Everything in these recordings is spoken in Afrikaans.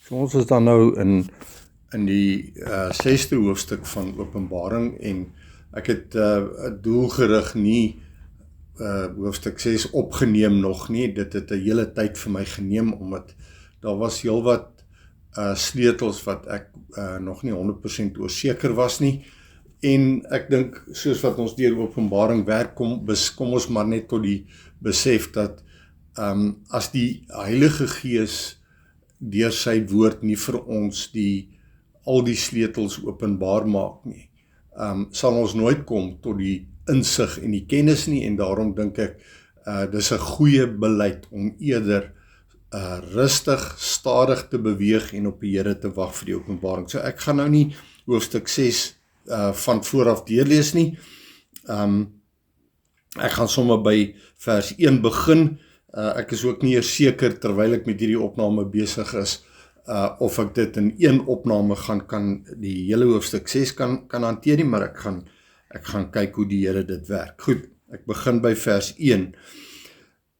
So ons is dan nou in die 6de hoofstuk van Openbaring en ek het doelgerig nie hoofstuk 6 opgeneem nog nie. Dit het 'n hele tyd vir my geneem omdat daar was heelwat sleutels wat ek nog nie 100% oor seker was nie. En ek dink soos wat ons deur Openbaring werk, kom ons maar net tot die besef dat as die Heilige Gees deur sy woord nie vir ons al die sleutels openbaar maak nie, sal ons nooit kom tot die insig en die kennis nie, en daarom dink ek, dis 'n goeie beleid om eerder rustig, stadig te beweeg en op die Here te wag vir die openbaring. So ek gaan nou nie hoofstuk 6 van vooraf deurlees nie. Ek gaan sommer by vers 1 begin. Ek is ook nie eers seker terwyl ek met hierdie opname besig is, of ek dit in een opname kan die hele hoofstuk 6 kan hanteer nie, maar ek gaan kyk hoe die Here dit werk. Goed, ek begin by vers 1.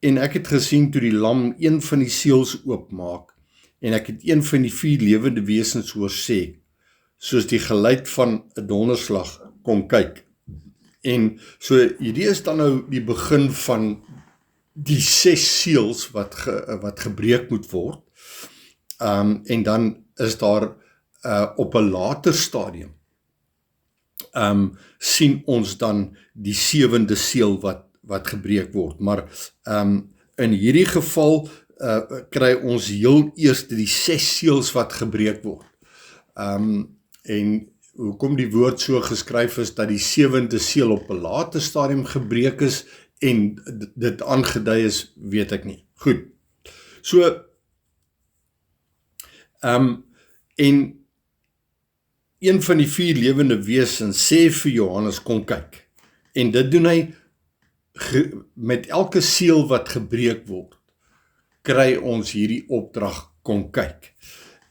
En ek het gesien toe die lam een van die seels oopmaak, en ek het een van die 4 lewende wesens hoor sê, soos die geluid van 'n donderslag, kom kyk. En so hierdie is dan nou die begin van die 6 seels wat gebreek moet word. En dan is daar op 'n later stadium sien ons dan die 7de seël wat gebreek word. Maar in hierdie geval kry ons heel eers die 6 seëls wat gebreek word. En hoekom die woord so geskryf is dat die 7de seël op 'n later stadium gebreek is en dit aangedui is, weet ek nie. Goed. So en een van die 4 lewende wesens sê vir Johannes, kom kyk. En dit doen hy met elke seël wat gebreek word, kry ons hierdie opdrag, kom kyk.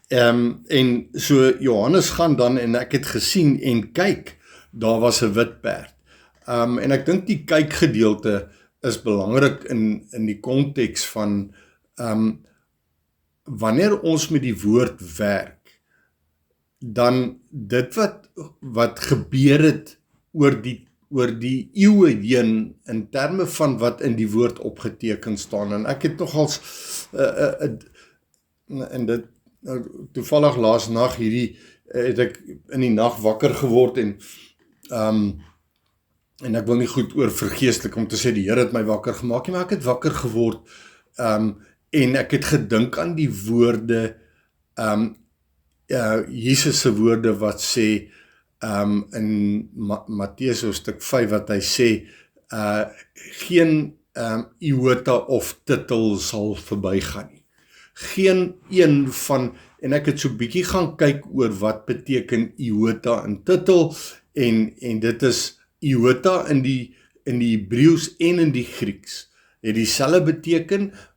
En so Johannes gaan dan, en ek het gesien en kyk, daar was 'n wit perd. En ek dink die kykgedeelte is belangrik in die konteks van wanneer ons met die woord werk, dan dit wat gebeur het oor die eeue heen in terme van wat in die woord opgeteken staan. En ek het nogals en dit toevallig laas nag het ek in die nag wakker geword en ek wil nie goed oor vergeestelik om te sê die Here het my wakker gemaak nie, maar ek het wakker geword en ek het gedink aan die woorde Jesus se woorde wat sê in Matteus hoofstuk 5 wat hy sê geen iota of titel sal verbygaan nie. Geen een van, en ek het so bietjie gaan kyk oor wat beteken iota en titel, en dit is iota in die Hebreëus en in die Grieks het dieselfde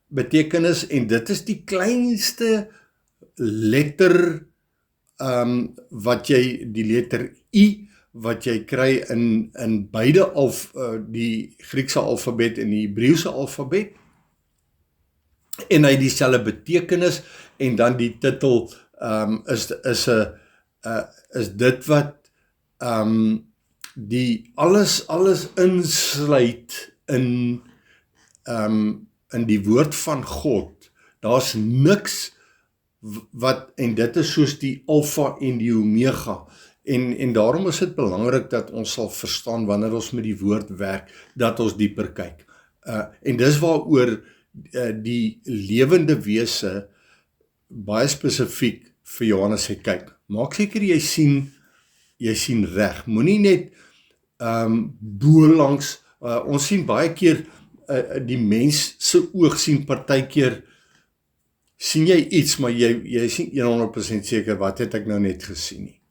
betekenis, en dit is die kleinste letter wat jy, die letter I wat jy kry in beide die Griekse alfabet en die Hebreëse alfabet, en hy dieselfde betekenis, en dan die titel is dit wat die alles insluit in die woord van God. Daar's niks en dit is soos die alfa en die omega, en daarom is dit belangrik dat ons sal verstaan wanneer ons met die woord werk, dat ons dieper kyk. En dis waaroor die lewende wese baie spesifiek vir Johannes sê, kyk, maak seker jy sien reg, moenie net boelangs, ons sien baie keer die mens se oog sien partykeer, sien jy iets, maar jy is nie 100% seker wat het ek nou net gesien nie.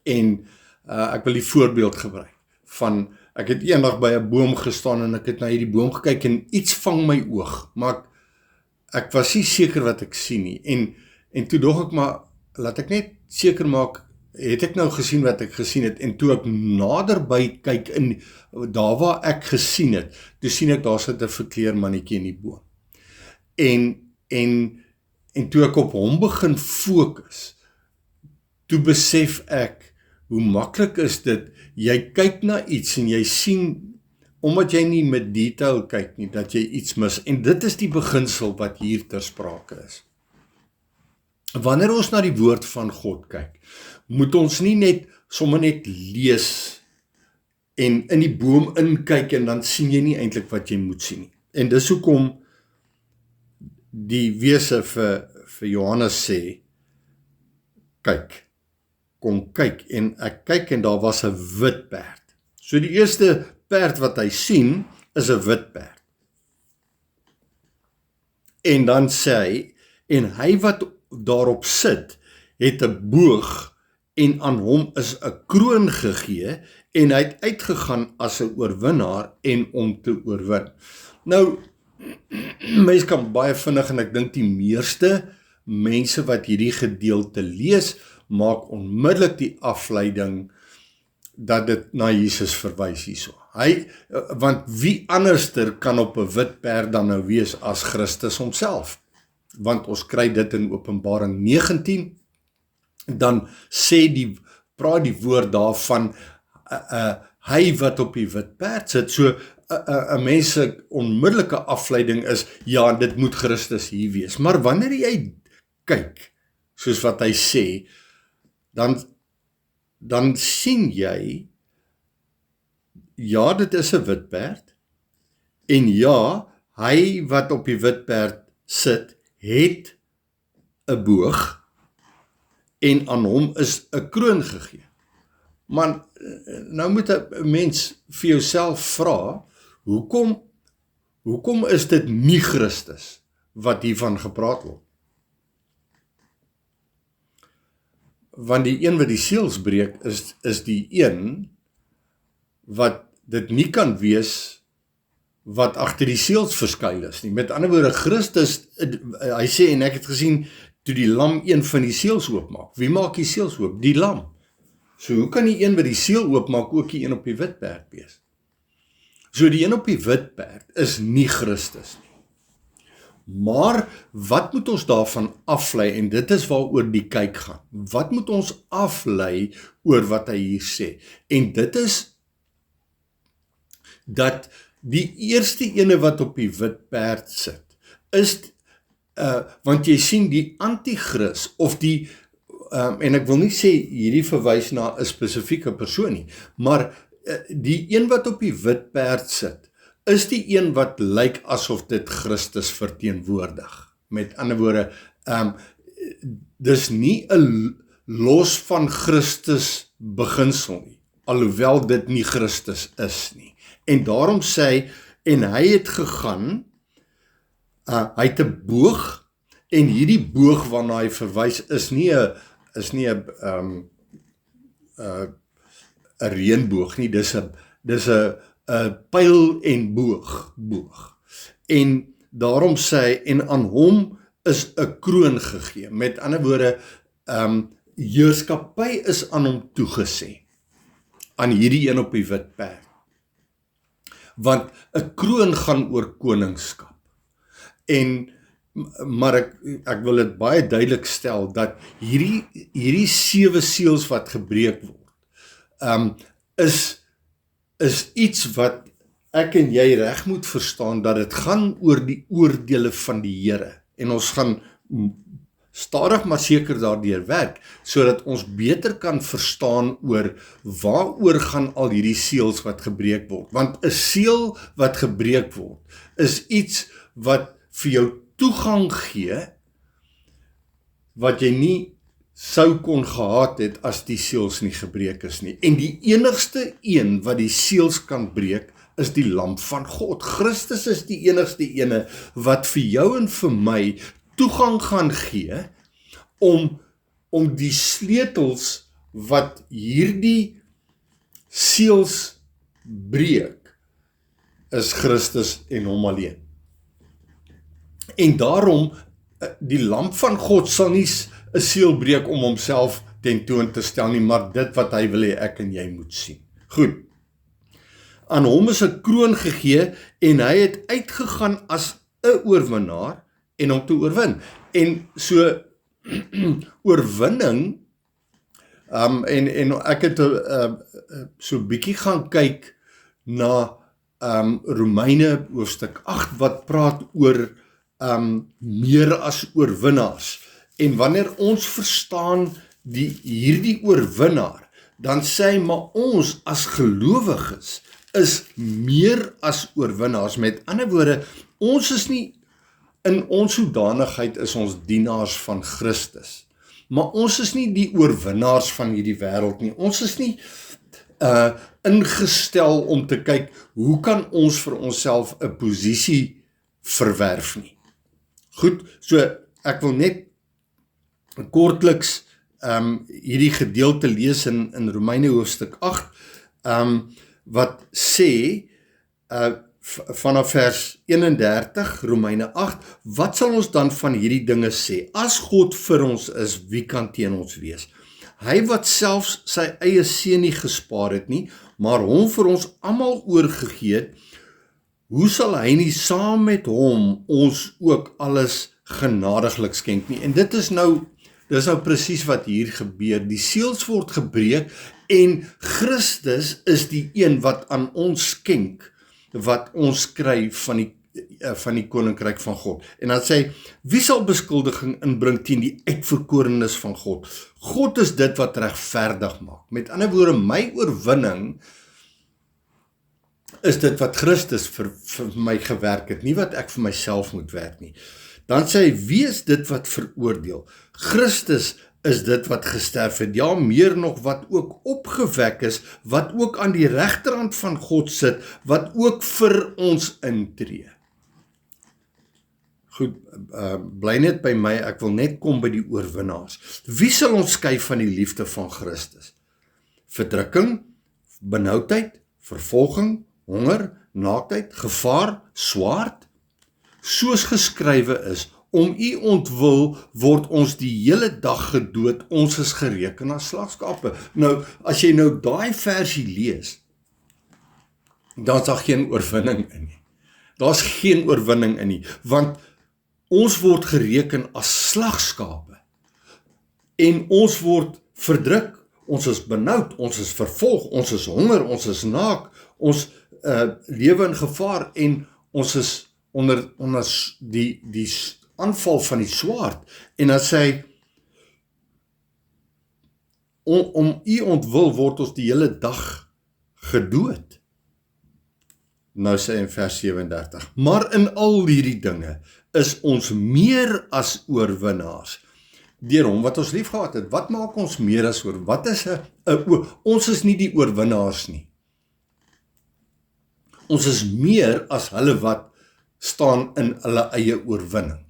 En ek wil die voorbeeld gebruik van, ek het eendag by 'n boom gestaan en ek het na hierdie boom gekyk en iets vang my oog, maar ek was nie seker wat ek sien nie, en toe dog ek maar, laat ek net seker maak, het ek nou gesien wat ek gesien het, en toe ek naderby kyk, daar waar ek gesien het, toe sien ek daar sit 'n verkleer mannetjie in die boom. En En toe ek op hom begin fokus, toe besef ek, hoe maklik is dit, jy kyk na iets en jy sien, omdat jy nie met detail kyk nie, dat jy iets mis, en dit is die beginsel wat hier ter sprake is. Wanneer ons na die woord van God kyk, moet ons nie sommer net lees, en in die boom inkyk, en dan sien jy nie eintlik wat jy moet sien nie. En dis hoekom die wese vir Johannes sê, kom kyk, en ek kyk en daar was 'n wit perd. So die eerste perd wat hy sien, is 'n wit perd. En dan sê hy, en hy wat daarop sit, het 'n boog, en aan hom is 'n kroon gegee, en hy het uitgegaan as 'n oorwinnaar, en om te oorwin. Nou, mense kan baie vinnig, en ek dink die meeste mense wat hierdie gedeelte lees, maak onmiddellik die afleiding dat dit na Jesus verwys hierso. Want wie anderster kan op 'n wit perd dan nou wees as Christus homself? Want ons kry dit in Openbaring 19, dan praat die woord daarvan, hy wat op die wit perd sit, so 'n mens se onmiddellike afleiding is, ja, dit moet Christus hier wees. Maar wanneer jy kyk, soos wat hy sê, dan sien jy, ja, dit is 'n wit perd, en ja, hy wat op die wit perd sit, het 'n boog, en aan hom is 'n kroon gegee. Maar nou moet 'n mens vir jouself vra, hoekom is dit nie Christus wat hiervan gepraat word? Want die een wat die seels breek, is die een wat dit nie kan wees wat agter die seels verskuil is nie. Met ander woorde, Christus, hy sê, en ek het gesien, toe die lam een van die seels oopmaak. Wie maak die seels oop? Die lam. So hoe kan die een wat die seel oopmaak ook die een op die wit perd wees? So die een op die wit perd is nie Christus nie. Maar wat moet ons daarvan aflei, en dit is waaroor die kyk gaan. Wat moet ons aflei oor wat hy hier sê? En dit is dat die eerste ene wat op die wit perd sit, is, want jy sien die antichrist, of die, en ek wil nie sê hierdie verwys na 'n spesifieke persoon nie, maar die een wat op die wit perd sit, is die een wat lyk asof dit Christus verteenwoordig. Met ander woorde, dis nie 'n los van Christus beginsel nie, alhoewel dit nie Christus is nie. En daarom sê hy, en hy het gegaan, hy het 'n boog, en hierdie boog waarna hy verwys is nie 'n reënboog nie, dis 'n pyl en boog. En daarom sê hy, en aan hom is 'n kroon gegee. Met ander woorde, heerskappy is aan hom toegesê, aan hierdie een op die wit perd. Want 'n kroon gaan oor koningskap. Maar ek wil dit baie duidelik stel, dat hierdie 7 seels wat gebreek word, is iets wat ek en jy reg moet verstaan, dat dit gaan oor die oordeele van die Here. En ons gaan stadig maar seker daardeur werk, sodat ons beter kan verstaan oor waaroor gaan al hierdie seels wat gebreek word. Want 'n seël wat gebreek word, is iets wat vir jou toegang gee, wat jy nie sou kon gehad het as die seels nie gebreek is nie. En die enigste een wat die seels kan breek, is die lam van God. Christus is die enigste ene wat vir jou en vir my toegang gaan gee om die sleutels wat hierdie seels breek, is Christus en hom alleen. En daarom, die lam van God sal nie 'n seël breek om homself tentoon te stel nie, maar dit wat hy wil hê ek en jy moet sien. Goed. Aan hom is 'n kroon gegee, en hy het uitgegaan as 'n oorwinnaar, en om te oorwin. En so oorwinning, en ek het so bietjie gaan kyk na Romeine hoofstuk 8 wat praat oor meer as oorwinnaars. En wanneer ons verstaan hierdie oorwinnaar, dan sê hy, maar ons as gelowiges is meer as oorwinnaars. Met ander woorde, ons is nie, in ons hoedanigheid is ons dienaars van Christus. Maar ons is nie die oorwinnaars van hierdie wêreld nie. Ons is nie ingestel om te kyk, hoe kan ons vir onsself 'n posisie verwerf nie. Goed, so ek wil net kortliks hierdie gedeelte lees in Romeine hoofstuk 8, wat sê, vanaf vers 31, Romeine 8, wat sal ons dan van hierdie dinge sê? As God vir ons is, wie kan teen ons wees? Hy wat selfs sy eie seun nie gespaar het nie, maar hom vir ons almal oorgegee het, hoe sal hy nie saam met hom ons ook alles genadiglik skenk nie? En dit is nou presies wat hier gebeur. Die seels word gebreek en Christus is die een wat aan ons skenk wat ons kry van die koninkryk van God. En dan sê hy, wie sal beskuldiging inbring teen die uitverkorenes van God? God is dit wat regverdig maak. Met ander woorde, my oorwinning is dit wat Christus vir my gewerk het, nie wat ek vir myself moet werk nie. Dan sê hy, wie is dit wat veroordeel? Christus is dit wat gesterf het, ja, meer nog wat ook opgewek is, wat ook aan die regterhand van God sit, wat ook vir ons intree. Goed, bly net by my, ek wil net kom by die oorwinnaars. Wie sal ons skei van die liefde van Christus? Verdrukking, benoudheid, vervolging, honger, naaktheid, gevaar, swaard? Soos geskrywe is, om u ontwil word ons die hele dag gedood, ons is gereken as slagskape. Nou, as jy nou daai versie lees, dan is daar geen oorwinning in nie. Daar's geen oorwinning in nie, want ons word gereken as slagskape, en ons word verdruk, ons is benoud, ons is vervolg, ons is honger, ons is naak, ons lewe in gevaar, en ons is onder die aanval van die swaard, en dan sê hy, om u ontwil word ons die hele dag gedood. Nou sê hy in vers 37, maar in al hierdie dinge is ons meer as oorwinnaars, deur hom wat ons lief gehad het. Wat maak ons meer as oor? Wat is ons is nie die oorwinnaars nie. Ons is meer as hulle wat staan in hulle eie oorwinning.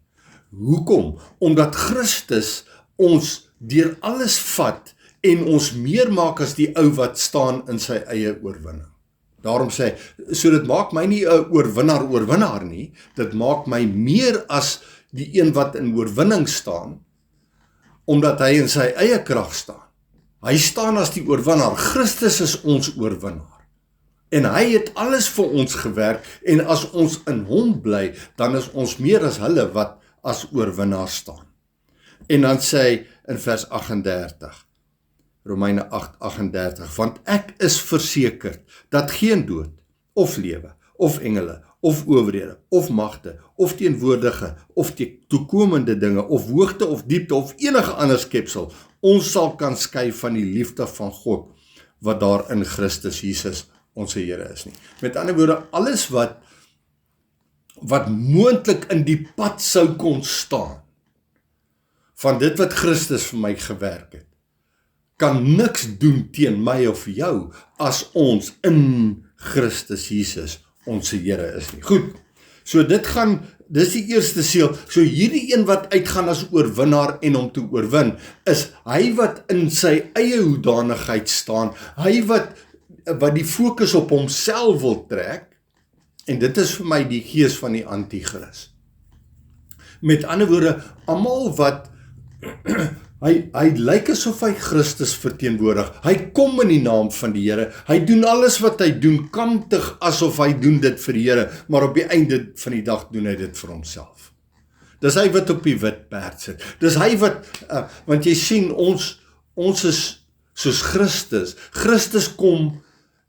Hoekom? Omdat Christus ons deur alles vat en ons meer maak as die ou wat staan in sy eie oorwinning. Daarom sê hy, so dit maak my nie 'n oorwinnaar nie, dit maak my meer as die een wat in oorwinning staan, omdat hy in sy eie krag staan. Hy staan as die oorwinnaar. Christus is ons oorwinnaar. En hy het alles vir ons gewerk, en as ons in hom bly, dan is ons meer as hulle wat as oorwinnaar staan. En dan sê hy in vers 38, Romeine 8:38, want ek is versekerd dat geen dood, of lewe, of engele, of owerhede, of magte, of teenwoordige, of toekomende dinge, of hoogte, of diepte, of enige ander skepsel, ons sal kan skei van die liefde van God, wat daar in Christus Jesus, onze Here is nie. Met ander woorde, alles wat moontlik in die pad sou kon staan, van dit wat Christus vir my gewerk het, kan niks doen teen my of jou, as ons in Christus Jesus, onze Here is nie. Goed, so dis die eerste seël, so hierdie een wat uitgaan as oorwinnaar en om te oorwin, is hy wat in sy eie hoedanigheid staan, hy wat die fokus op homself wil trek, en dit is vir my die gees van die anti-Christ. Met ander woorde, almal wat hy lyk asof hy Christus verteenwoordig. Hy kom in die naam van die Here. Hy doen alles wat hy doen, kantig asof hy doen dit vir die Here, maar op die einde van die dag doen hy dit vir homself. Dis hy wat op die wit perd sit. Dis hy wat, want jy sien, ons is soos Christus. Christus kom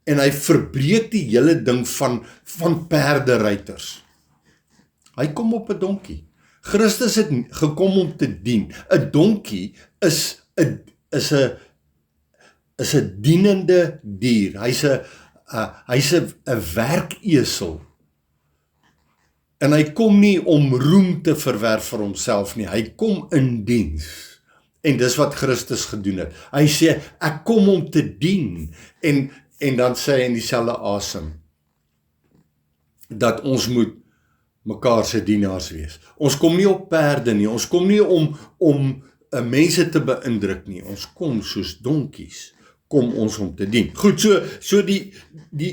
en hy verbreek die hele ding van perderuiters. Hy kom op 'n donkie. Christus het gekom om te dien. 'n Donkie is 'n dienende dier. Hy's 'n werkesel. En hy kom nie om roem te verwerf vir homself nie. Hy kom in diens. En dis wat Christus gedoen het. Hy sê, ek kom om te dien. En dan sê hy in dieselfde asem, dat ons moet mekaar se dienaars wees. Ons kom nie op perde nie. Ons kom nie om mense te beïndruk nie. Ons kom soos donkies. Kom ons om te dien. Goed, so die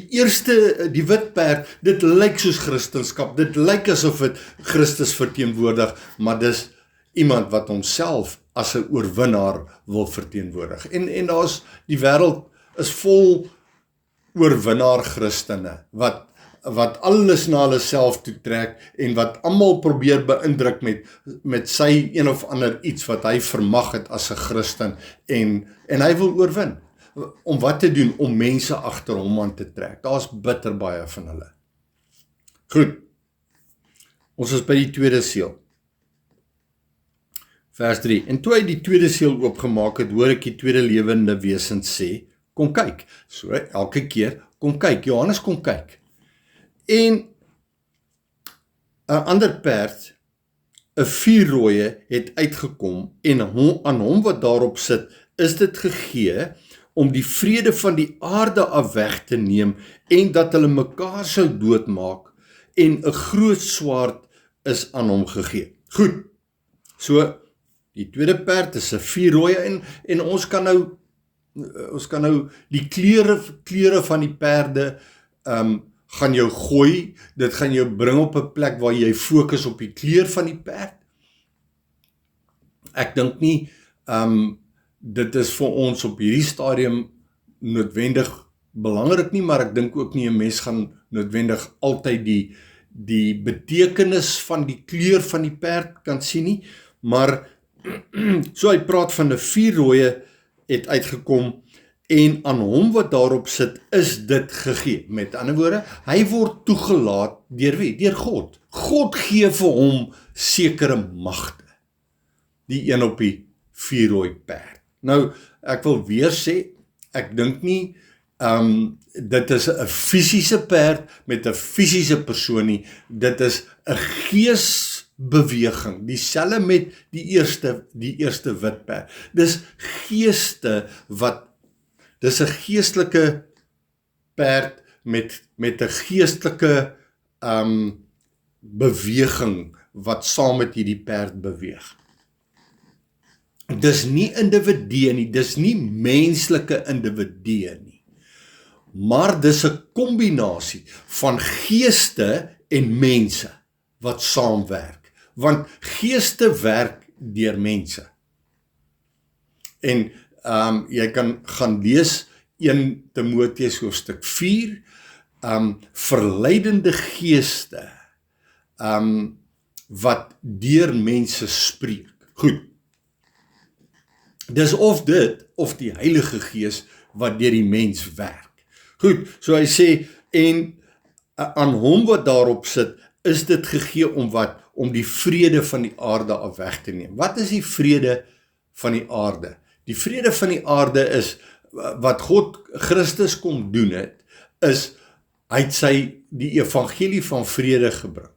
eerste, die wit perd, dit lyk soos Christendom. Dit lyk asof dit Christus verteenwoordig, maar dis iemand wat homself as 'n oorwinnaar wil verteenwoordig. En daar's, die wêreld is vol oorwinnaar Christene, wat alles na hulle self toe trek, en wat almal probeer beïndruk met sy een of ander iets wat hy vermag het as 'n Christen, en hy wil oorwin. Om wat te doen? Om mense agter hom aan te trek. Daar's bitter baie van hulle. Goed, ons is by die tweede seël. Vers 3, en toe hy die tweede seël oopgemaak het, hoor ek die tweede lewende wesen sê, kom kyk. So, elke keer, kom kyk, Johannes kom kyk. En 'n ander perd, 'n vuurrooie, het uitgekom, en aan hom wat daarop sit, is dit gegee, om die vrede van die aarde af weg te neem, en dat hulle mekaar sou doodmaak, en 'n groot swaard is aan hom gegee. Goed, so, die tweede perd is 'n vuurrooie, en ons kan nou die kleure van die perde gaan jou gooi, dit gaan jou bring op 'n plek waar jy fokus op die kleur van die perd. Ek dink nie dit is vir ons op hierdie stadium noodwendig belangrik nie, maar ek dink ook nie 'n mens gaan noodwendig altyd die betekenis van die kleur van die perd kan sien nie, maar so hy praat van 'n vuurrooie het uitgekom, en aan hom wat daarop sit, is dit gegee. Met ander woorde, hy word toegelaat deur wie? Deur God. God gee vir hom sekere magte. Die een op die vuurrooi perd. Nou, ek wil weer sê, ek dink nie, dit is 'n fisiese perd met 'n fisiese persoon nie, dit is 'n geesbeweging, dieselfde met die eerste wit perd. Dis geeste dis 'n geestelike perd met 'n geestelike beweging wat saam met hierdie perd beweeg. Dis nie individue nie, dis nie menslike individue nie, maar dis 'n kombinasie van geeste en mense wat saamwerk, want geeste werk deur mense. En jy kan gaan lees 1 Timoteus hoofstuk 4, verleidende geeste wat deur mense spreek. Goed. Dis of dit, of die Heilige Gees wat deur die mens werk. Goed, so hy sê, en aan hom wat daarop sit, is dit gegee om wat? Om die vrede van die aarde af weg te neem. Wat is die vrede van die aarde? Die vrede van die aarde is, wat God Christus kom doen het, is, hy het die evangelie van vrede gebring.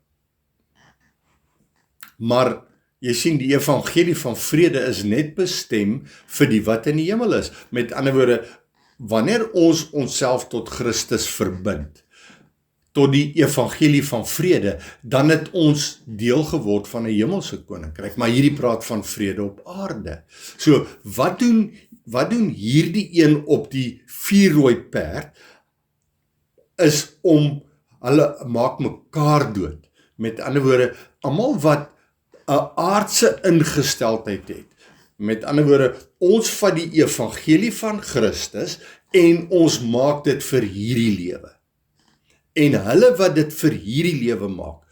Maar, jy sien, die evangelie van vrede is net bestem vir die wat in die hemel is. Met ander woorde, wanneer ons onsself tot Christus verbind, tot die evangelie van vrede, dan het ons deel geword van 'n hemelse koninkryk, maar hierdie praat van vrede op aarde. So, wat doen hierdie een op die vuurrooi perd, is om, hulle maak mekaar dood. Met ander woorde, almal wat 'n aardse ingesteldheid het. Met ander woorde, ons vat die evangelie van Christus en ons maak dit vir hierdie lewe. En hulle wat dit vir hierdie lewe maak,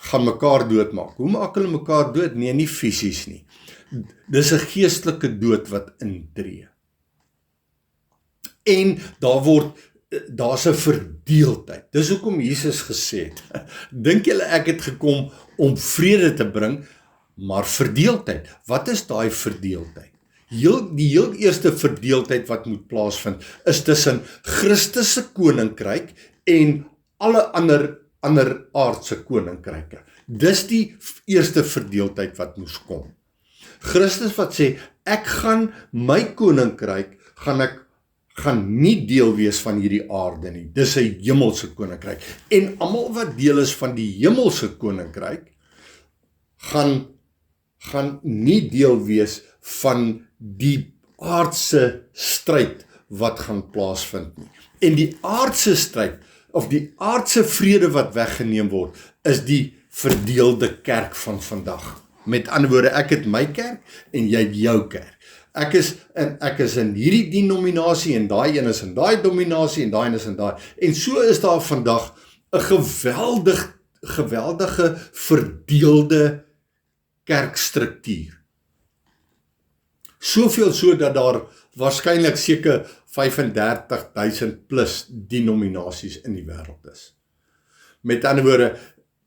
gaan mekaar doodmaak. Hoe maak hulle mekaar dood? Nee, nie fisies nie. Dis 'n geestelike dood wat intree. En daar's 'n verdeeldheid. Dis hoekom Jesus gesê het, dink julle ek het gekom om vrede te bring, maar verdeeldheid. Wat is daai verdeeldheid? Die heel eerste verdeeldheid wat moet plaasvind, is tussen Christus se koninkryk en alle ander aardse koninkryke. Dis die eerste verdeeldheid wat moes kom. Christus wat sê, ek gaan my koninkryk, gaan nie deel wees van hierdie aarde nie. Dis 'n hemelse koninkryk. En almal wat deel is van die hemelse koninkryk, gaan nie deel wees van die aardse stryd wat gaan plaasvind nie. En die aardse stryd, of die aardse vrede wat weggeneem word, is die verdeelde kerk van vandag. Met ander woorde, ek het my kerk en jy het jou kerk. Ek is in hierdie denominasie en daai een is in daai dominasie en daai een is in daai. En so is daar vandag 'n geweldige verdeelde kerkstruktuur. Soveel so dat daar waarskynlik seker 35,000 plus denominasies in die wêreld is. Met ander woorde,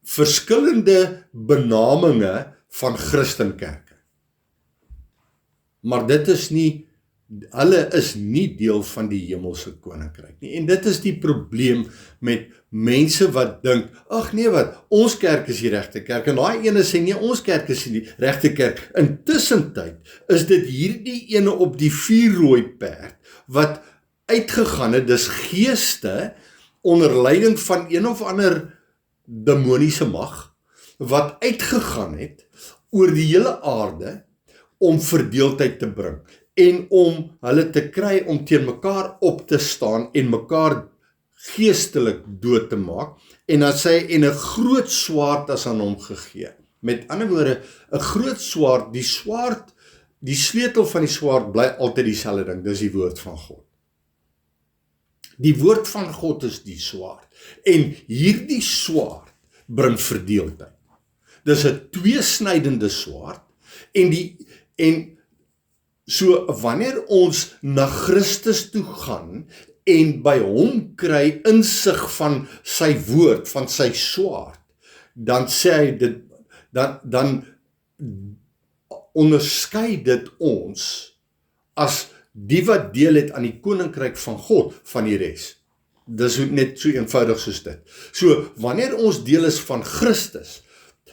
verskillende benaminge van Christenkerke. Maar hulle is nie deel van die hemelse koninkryk nie. En dit is die probleem met mense wat dink, ag nee wat, ons kerk is die regte kerk, en daai ene sê nee, ons kerk is die regte kerk. Intussentyd is dit hierdie ene op die vuurrooi perd, wat uitgegaan het, dis geeste, onder leiding van een of ander demoniese mag, wat uitgegaan het, oor die hele aarde, om verdeeldheid te bring, en om hulle te kry om teen mekaar op te staan, en mekaar geestelik dood te maak, en dan sê hy, en 'n groot swaard is aan hom gegee. Met ander woorde, 'n groot swaard, die sleutel van die swaard bly altyd dieselfde ding, dis die woord van God. Die woord van God is die swaard, en hierdie swaard bring verdeeldheid. Dis 'n tweesnydende swaard, en so wanneer ons na Christus toe gaan, en by hom kry insig van sy woord, van sy swaard, dan sê hy dit, dan onderskei dit ons as die wat deel het aan die koninkryk van God van die res. Dis net so eenvoudig soos dit. So wanneer ons deel is van Christus,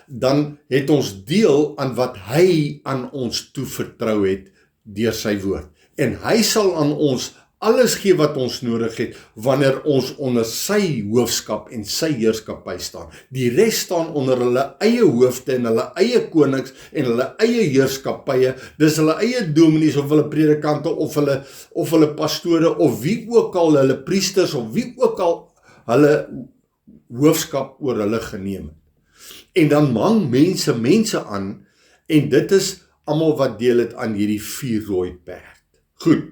dan het ons deel aan wat hy aan ons toevertrou het deur sy woord. En hy sal aan ons alles gee wat ons nodig het, wanneer ons onder sy hoofskap en sy heerskappy staan. Die res staan onder hulle eie hoofde en hulle eie konings en hulle eie heerskappye, dis hulle eie dominees of hulle predikante of hulle pastore of wie ook al, hulle priesters of wie ook al hulle hoofskap oor hulle geneem het. En dan mang mense aan, en dit is almal wat deel het aan hierdie vuurrooi perd. Goed.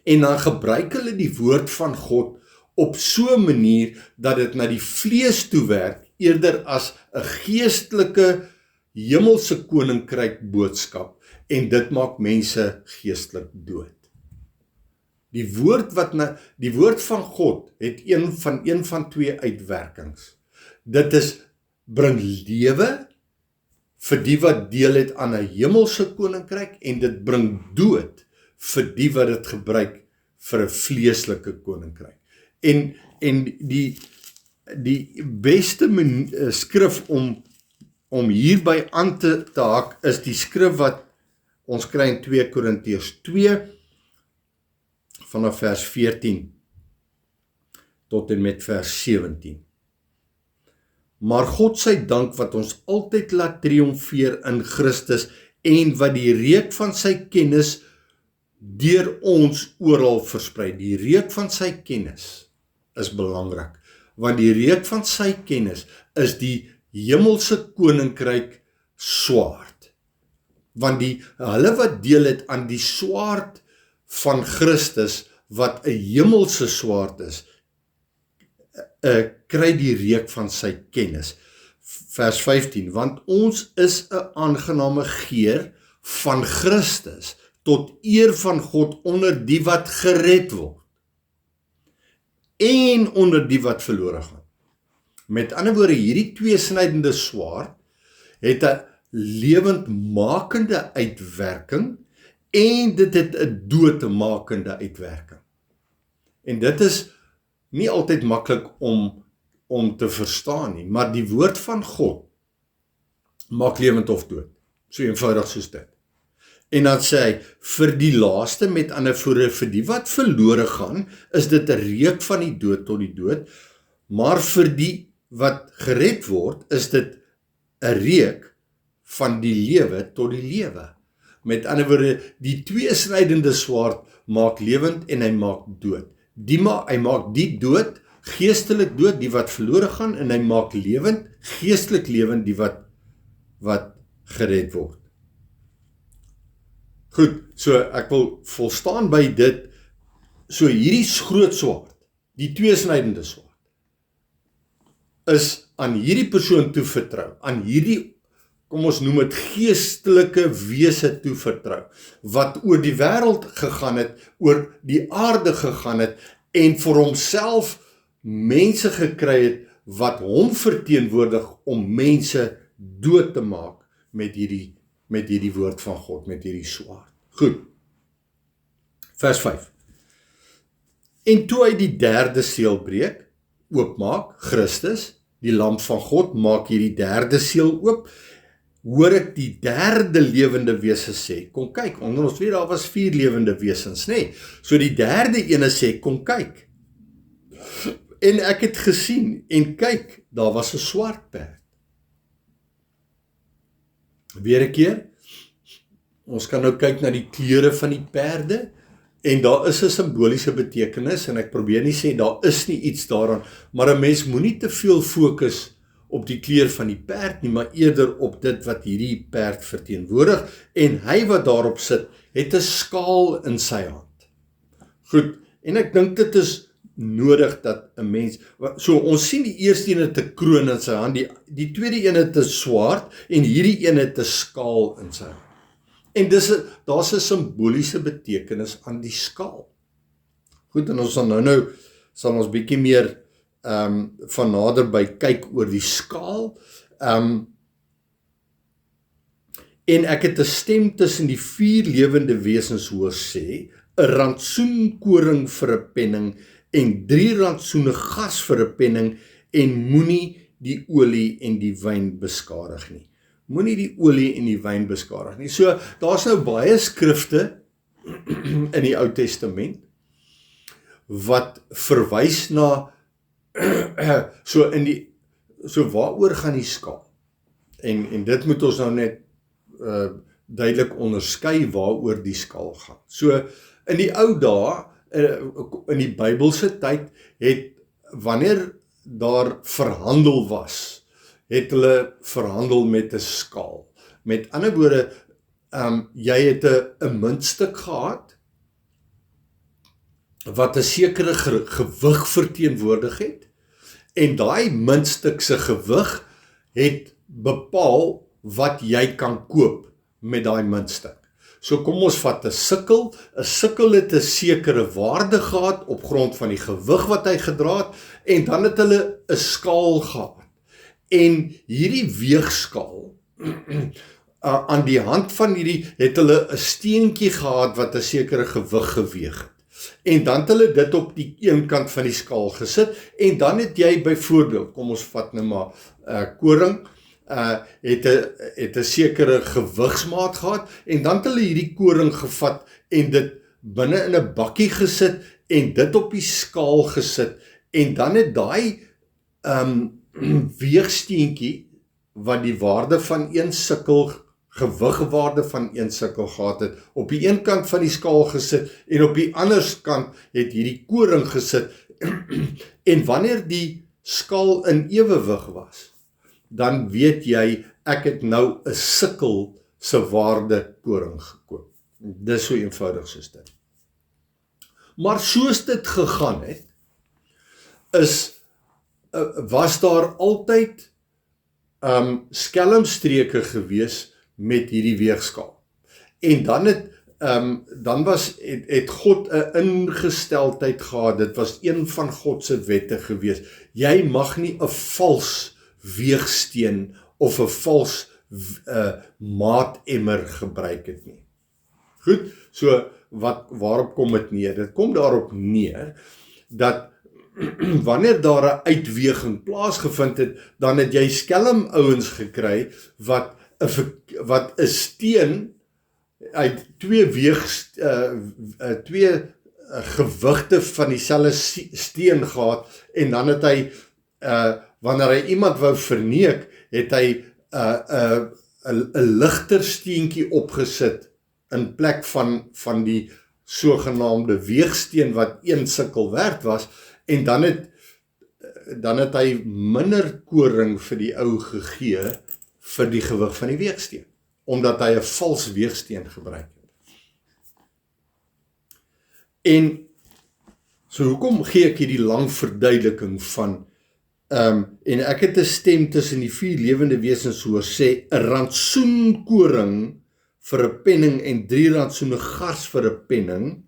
En dan gebruik hulle die woord van God op so 'n manier dat dit na die vlees toe werk, eerder as 'n geestelike hemelse koninkryk boodskap, en dit maak mense geestelik dood. Die woord van God het een van twee uitwerkings. Dit is bring lewe vir die wat deel het aan 'n hemelse koninkryk, en dit bring dood vir die wat dit gebruik vir 'n vleeslike koninkryk. En die beste skrif om hierby aan te haak is die skrif wat ons kry in 2 Korintiërs 2 vanaf vers 14 tot en met vers 17. Maar God sy dank wat ons altyd laat triomfeer in Christus, en wat die reuk van sy kennis deur ons oral versprei. Die reuk van sy kennis is belangrik, want die reuk van sy kennis is die hemelse koninkryk swaard. Want hulle wat deel het aan die swaard van Christus, wat 'n hemelse swaard is, kry die reuk van sy kennis. vers 15, want ons is 'n aangename geur van Christus tot eer van God onder die wat gered word en onder die wat verlore gaan. Met ander woorde, hierdie tweesnydende swaard het 'n lewendmakende uitwerking en dit het 'n doodmakende uitwerking. En dit is nie altyd maklik om te verstaan nie, maar die woord van God maak lewend of dood. So eenvoudig soos dit. En dan sê hy, vir die laaste, met ander woorde, vir die wat verlore gaan, is dit 'n reuk van die dood tot die dood, maar vir die wat gered word, is dit 'n reuk van die lewe tot die lewe. Met ander woorde, die tweesnydende swaard maak lewend en hy maak dood. Hy maak die dood, geestelik dood, die wat verlore gaan, en hy maak lewend, geestelik lewend, die wat gered word. Goed, so ek wil volstaan by dit, so hierdie groot swaard, die tweesnydende swaard, is aan hierdie persoon toevertrou, aan hierdie, kom ons noem het, geestelike wese toevertrou, wat oor die wêreld gegaan het, oor die aarde gegaan het, en vir homself mense gekry het, wat hom verteenwoordig om mense dood te maak met hierdie woord van God, met hierdie swaard. Goed. Vers 5. En toe hy die derde seël breek, oopmaak, Christus, die lam van God, maak hierdie derde seël oop, hoor ek die derde lewende wese sê, kom kyk, onder ons weet daar was 4 lewende wesens, nê? So die derde ene sê, kom kyk. En ek het gesien, en kyk, daar was 'n swart perd. Weer 'n keer, ons kan nou kyk na die kleure van die perde, en daar is 'n simboliese betekenis, en ek probeer nie sê, daar is nie iets daaraan, maar 'n mens moenie te veel fokus op die kleur van die perd nie, maar eerder op dit wat hierdie perd verteenwoordig, en hy wat daarop sit, het 'n skaal in sy hand. Goed, en ek dink dit is nodig dat 'n mens, so ons sien die eerste een het 'n kroon in sy hand, die tweede een het 'n swaard, en hierdie een het 'n skaal in sy hand. En daar's 'n simboliese betekenis aan die skaal. Goed, en ons sal ons bietjie meer van naderby kyk oor die skaal. En ek het 'n stem tussen die 4 lewende wesens hoor sê, 'n rantsoen koring vir 'n penning, en 3 rantsoene gas vir 'n penning, en moenie die olie en die wyn beskadig nie. Moenie die olie en die wyn beskadig nie. So, daar's nou baie skrifte in die Ou Testament, wat verwys na, so waaroor gaan die skaal? En dit moet ons nou net duidelik onderskei waaroor die skaal gaan. So, in die ou dae, in die Bybelse tyd, het, wanneer daar verhandel was, het hulle verhandel met 'n skaal. Met ander woorde, jy het 'n muntstuk gehad, wat 'n sekere gewig verteenwoordig het, en daai muntstuk se gewig het bepaal wat jy kan koop met daai muntstuk. So kom ons vat 'n sikkel. 'n Sikkel het 'n sekere waarde gehad op grond van die gewig wat hy gedra het, en dan het hulle 'n skaal gehad. En hierdie weegskaal, aan die hand van hierdie, het hulle 'n steentjie gehad wat 'n sekere gewig geweeg het. En dan het hulle dit op die een kant van die skaal gesit, en dan het jy byvoorbeeld, kom ons vat nou maar koring, het 'n sekere gewigsmaat gehad, en dan het hulle hierdie koring gevat en dit binne in 'n bakkie gesit en dit op die skaal gesit, en dan het daai weegsteentjie wat die waarde van 1 sikkel, gewigwaarde van 1 sikkel gehad het, op die een kant van die skaal gesit, en op die ander kant het hierdie koring gesit, en wanneer die skaal in ewewig was, dan weet jy, ek het nou 'n sikkel se waarde koring gekoop. Dis so eenvoudig soos dit. Maar soos dit gegaan het, was daar altyd skelmstreke gewees met hierdie weegskaal. En dan het God 'n ingesteldheid gehad. Dit was een van God se wette gewees. Jy mag nie 'n vals weegsteen of 'n vals maatemmer gebruik het nie. Goed, so waarop kom dit neer? Dit kom daarop neer dat wanneer daar 'n uitweging plaasgevind het, dan het jy skelm ouens gekry wat 'n steen uit twee gewigte van dieselfde steen gehad, en dan het hy wanneer hy iemand wou verneek, het hy 'n ligter steentjie opgesit in plek van die sogenaamde weegsteen wat 1 sikkel werd was, en dan het hy minder koring vir die ou gegee vir die gewig van die weegsteen, omdat hy 'n vals weegsteen gebruik het. En so hoekom gee ek hierdie lang verduideliking van en ek het 'n stem tussen die 4 lewende wesens hoor sê, 'n rantsoen koring vir 'n penning en 3 rantsoene gars vir 'n penning,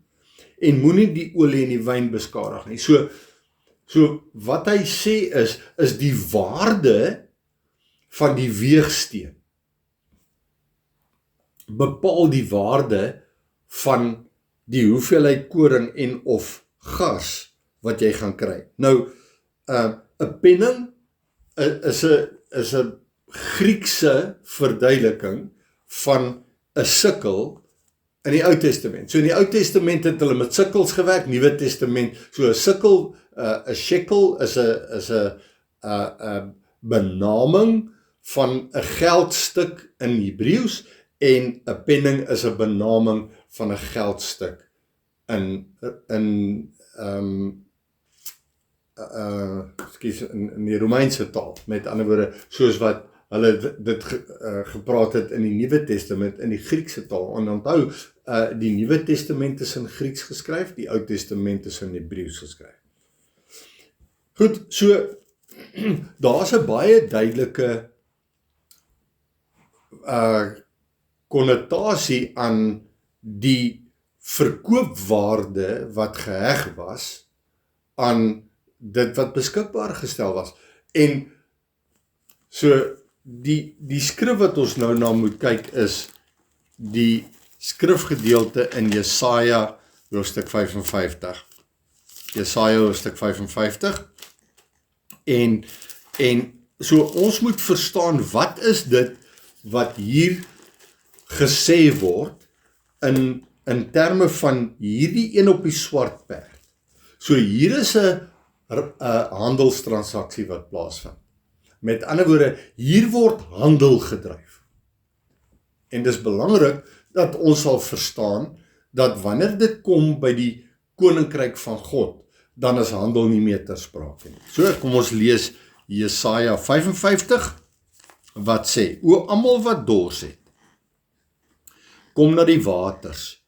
en moenie die olie en die wyn beskadig nie. So wat hy sê is die waarde van die weegsteen bepaal die waarde van die hoeveelheid koring en of gas wat jy gaan kry. Nou, 'n penning is 'n Griekse verduideliking van 'n sikkel in die Ou Testament. So in die Ou Testament het hulle met sikkels gewerk, Nuwe Testament, so 'n sikkel, 'n shekel is 'n benaming van 'n geldstuk in Hebreëus, en 'n penning is 'n benaming van 'n geldstuk in die Romeinse taal. Met ander woorde, soos wat hulle dit gepraat het in die Nuwe Testament in die Griekse taal. En onthou, die Nuwe Testament is in Grieks geskryf, die Ou Testament is in Hebreëus geskryf. Goed, so daar's 'n baie duidelike konnotasie aan die verkoopwaarde wat geheg was aan dit wat beskikbaar gestel was. En so die skrif wat ons nou na moet kyk is die skrifgedeelte in Jesaja hoofstuk 55. Jesaja hoofstuk 55. En so ons moet verstaan, wat is dit wat hier gesê word in terme van hierdie een op die swart perd. So hier is 'n handelstransaksie wat plaasvind. Met ander woorde, hier word handel gedryf. En dis belangrik dat ons sal verstaan dat wanneer dit kom by die koninkryk van God, dan is handel nie meer ter sprake nie. So kom ons lees Jesaja 55 wat sê: O almal wat dors het, kom na die waters,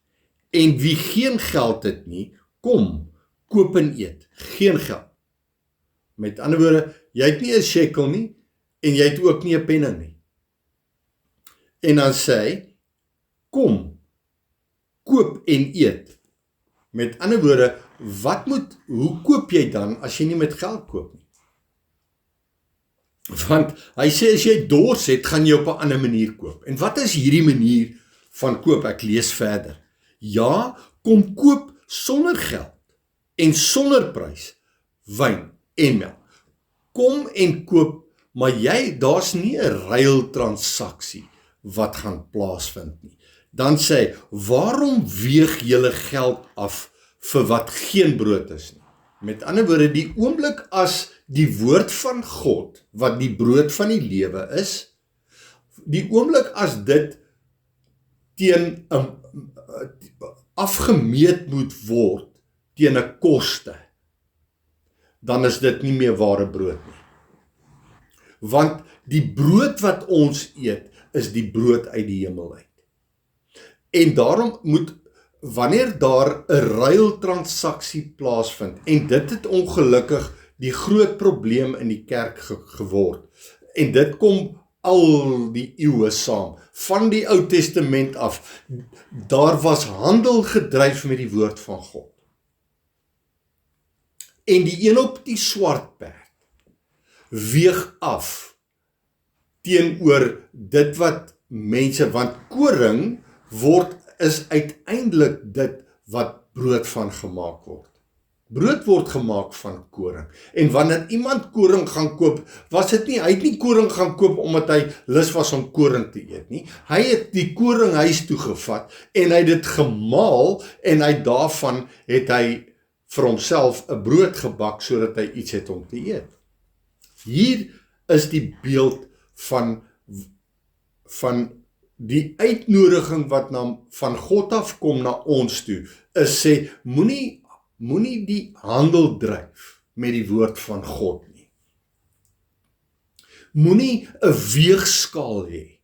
en wie geen geld het nie, kom, koop en eet, geen geld. Met ander woorde, jy het nie 'n shekel nie, en jy het ook nie 'n penning nie. En dan sê hy, kom, koop en eet. Met ander woorde, hoe koop jy dan as jy nie met geld koop nie? Want hy sê as jy dors het, gaan jy op 'n ander manier koop. En wat is hierdie manier van koop? Ek lees verder. Ja, kom koop sonder geld en sonder prys wyn en melk. Kom en koop, maar daar's nie 'n ruiltransaksie wat gaan plaasvind nie. Dan sê hy, waarom weeg julle geld af vir wat geen brood is nie? Met ander woorde, die oomblik as die woord van God, wat die brood van die lewe is, die oomblik as dit teen afgemeet moet word teen 'n koste, dan is dit nie meer ware brood nie. Want die brood wat ons eet, is die brood uit die hemel uit. En daarom moet, wanneer daar 'n ruiltransaksie plaasvind, en dit het ongelukkig die groot probleem in die kerk geword, en dit kom al die eeue saam, van die Ou Testament af, daar was handel gedryf met die woord van God. En die een op die swart perd weeg af teenoor dit wat mense, want koring is uiteindelik dit wat brood van gemaak word. Brood word gemaak van koring. En wanneer iemand koring gaan koop, hy het nie koring gaan koop omdat hy lus was om koring te eet nie. Hy het die koring huis toe gevat en hy het dit gemaal en daarvan het hy vir homself 'n brood gebak sodat hy iets het om te eet. Hier is die beeld van die uitnodiging wat van God af kom na ons toe, is sê, moenie die handel dryf met die woord van God nie. Moenie 'n weegskaal hê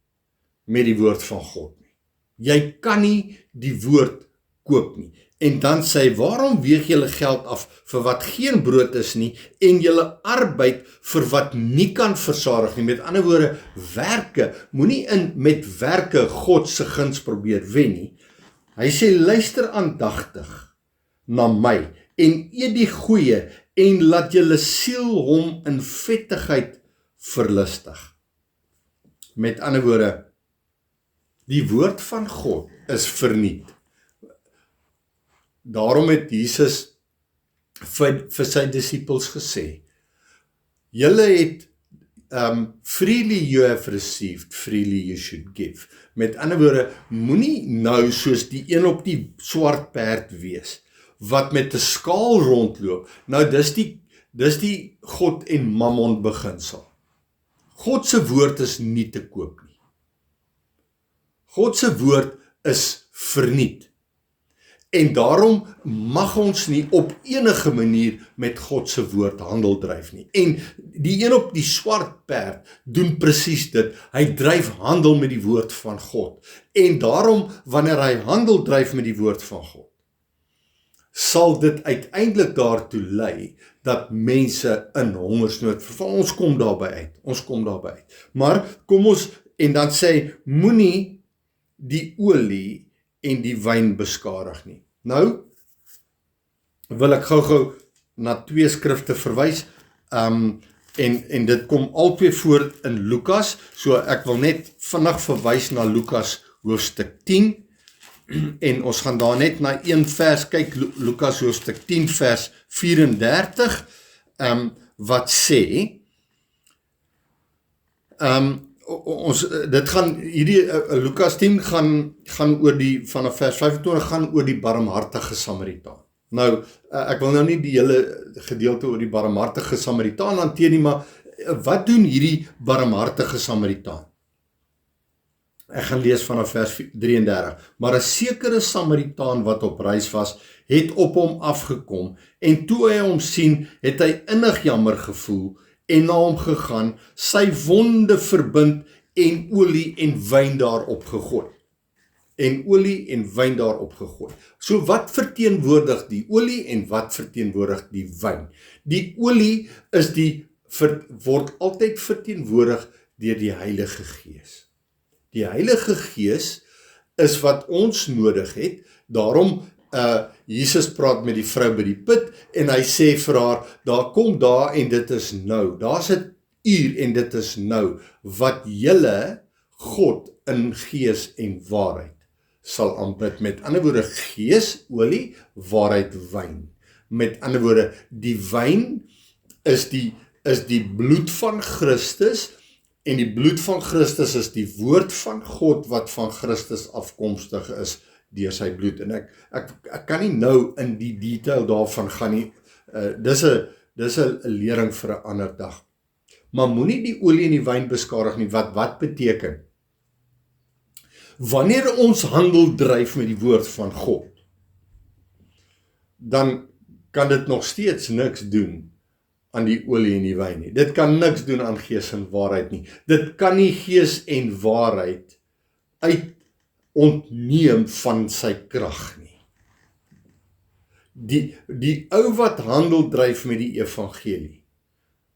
met die woord van God nie. Jy kan nie die woord koop nie. En dan sê hy, waarom weeg julle geld af vir wat geen brood is nie, en julle arbeid vir wat nie kan versadig nie. Met ander woorde, werke, moenie met werke God se guns probeer wen nie. Hy sê, luister aandagtig na my, en eet die goeie, en laat julle siel hom in vettigheid verlustig. Met ander woorde, die woord van God is verniet. Daarom het Jesus vir sy disippels gesê, julle het freely you have received, freely you should give. Met ander woorde, moenie nou soos die een op die swart perd wees, wat met 'n skaal rondloop. Nou dis die God en Mammon beginsel. God se woord is nie te koop nie. God se woord is verniet. En daarom mag ons nie op enige manier met God se woord handel dryf nie. En die een op die swart perd doen presies dit. Hy dryf handel met die woord van God. En daarom, wanneer hy handel dryf met die woord van God, sal dit uiteindelik daartoe lei dat mense in hongersnood verval. Ons kom daarby uit. Maar kom ons, en dan sê hy, moenie die olie en die wyn beskadig nie. Nou wil ek gou na 2 skrifte verwys, en dit kom albei voor in Lukas, so ek wil net vinnig verwys na Lukas hoofstuk 10, en ons gaan daar net na een vers kyk, Lukas hoofstuk 10 vers 34, wat sê, dit gaan, Lukas 10 gaan oor vanaf vers 25 gaan oor die barmhartige Samaritaan. Nou, ek wil nou nie die hele gedeelte oor die barmhartige Samaritaan hanteer nie, maar wat doen hierdie barmhartige Samaritaan? Ek gaan lees vanaf vers 33. Maar 'n sekere Samaritaan wat op reis was, het op hom afgekom, en toe hy hom sien, het hy innig jammer gevoel, en na hom gegaan, sy wonde verbind, en olie en wyn daarop gegooi. So wat verteenwoordig die olie, en wat verteenwoordig die wyn? Die olie word altyd verteenwoordig deur die Heilige Gees. Die Heilige Gees is wat ons nodig het, daarom Jesus praat met die vrou by die put, en hy sê vir haar, daar kom daar en dit is nou, daar's 'n uur en dit is nou, wat julle God in gees en waarheid sal aanbid. Met ander woorde, gees, olie, waarheid, wyn. Met ander woorde, die wyn is die bloed van Christus, en die bloed van Christus is die woord van God wat van Christus afkomstig is deur sy bloed. En ek kan nie nou in die detail daarvan gaan nie. Dis 'n lering vir 'n ander dag. Maar moenie die olie en die wyn beskadig nie. Wat beteken? Wanneer ons handel dryf met die woord van God, dan kan dit nog steeds niks doen aan die olie en die wyn nie. Dit kan niks doen aan gees en waarheid nie. Dit kan nie gees en waarheid ontneem van sy krag nie. Die ou wat handel dryf met die evangelie,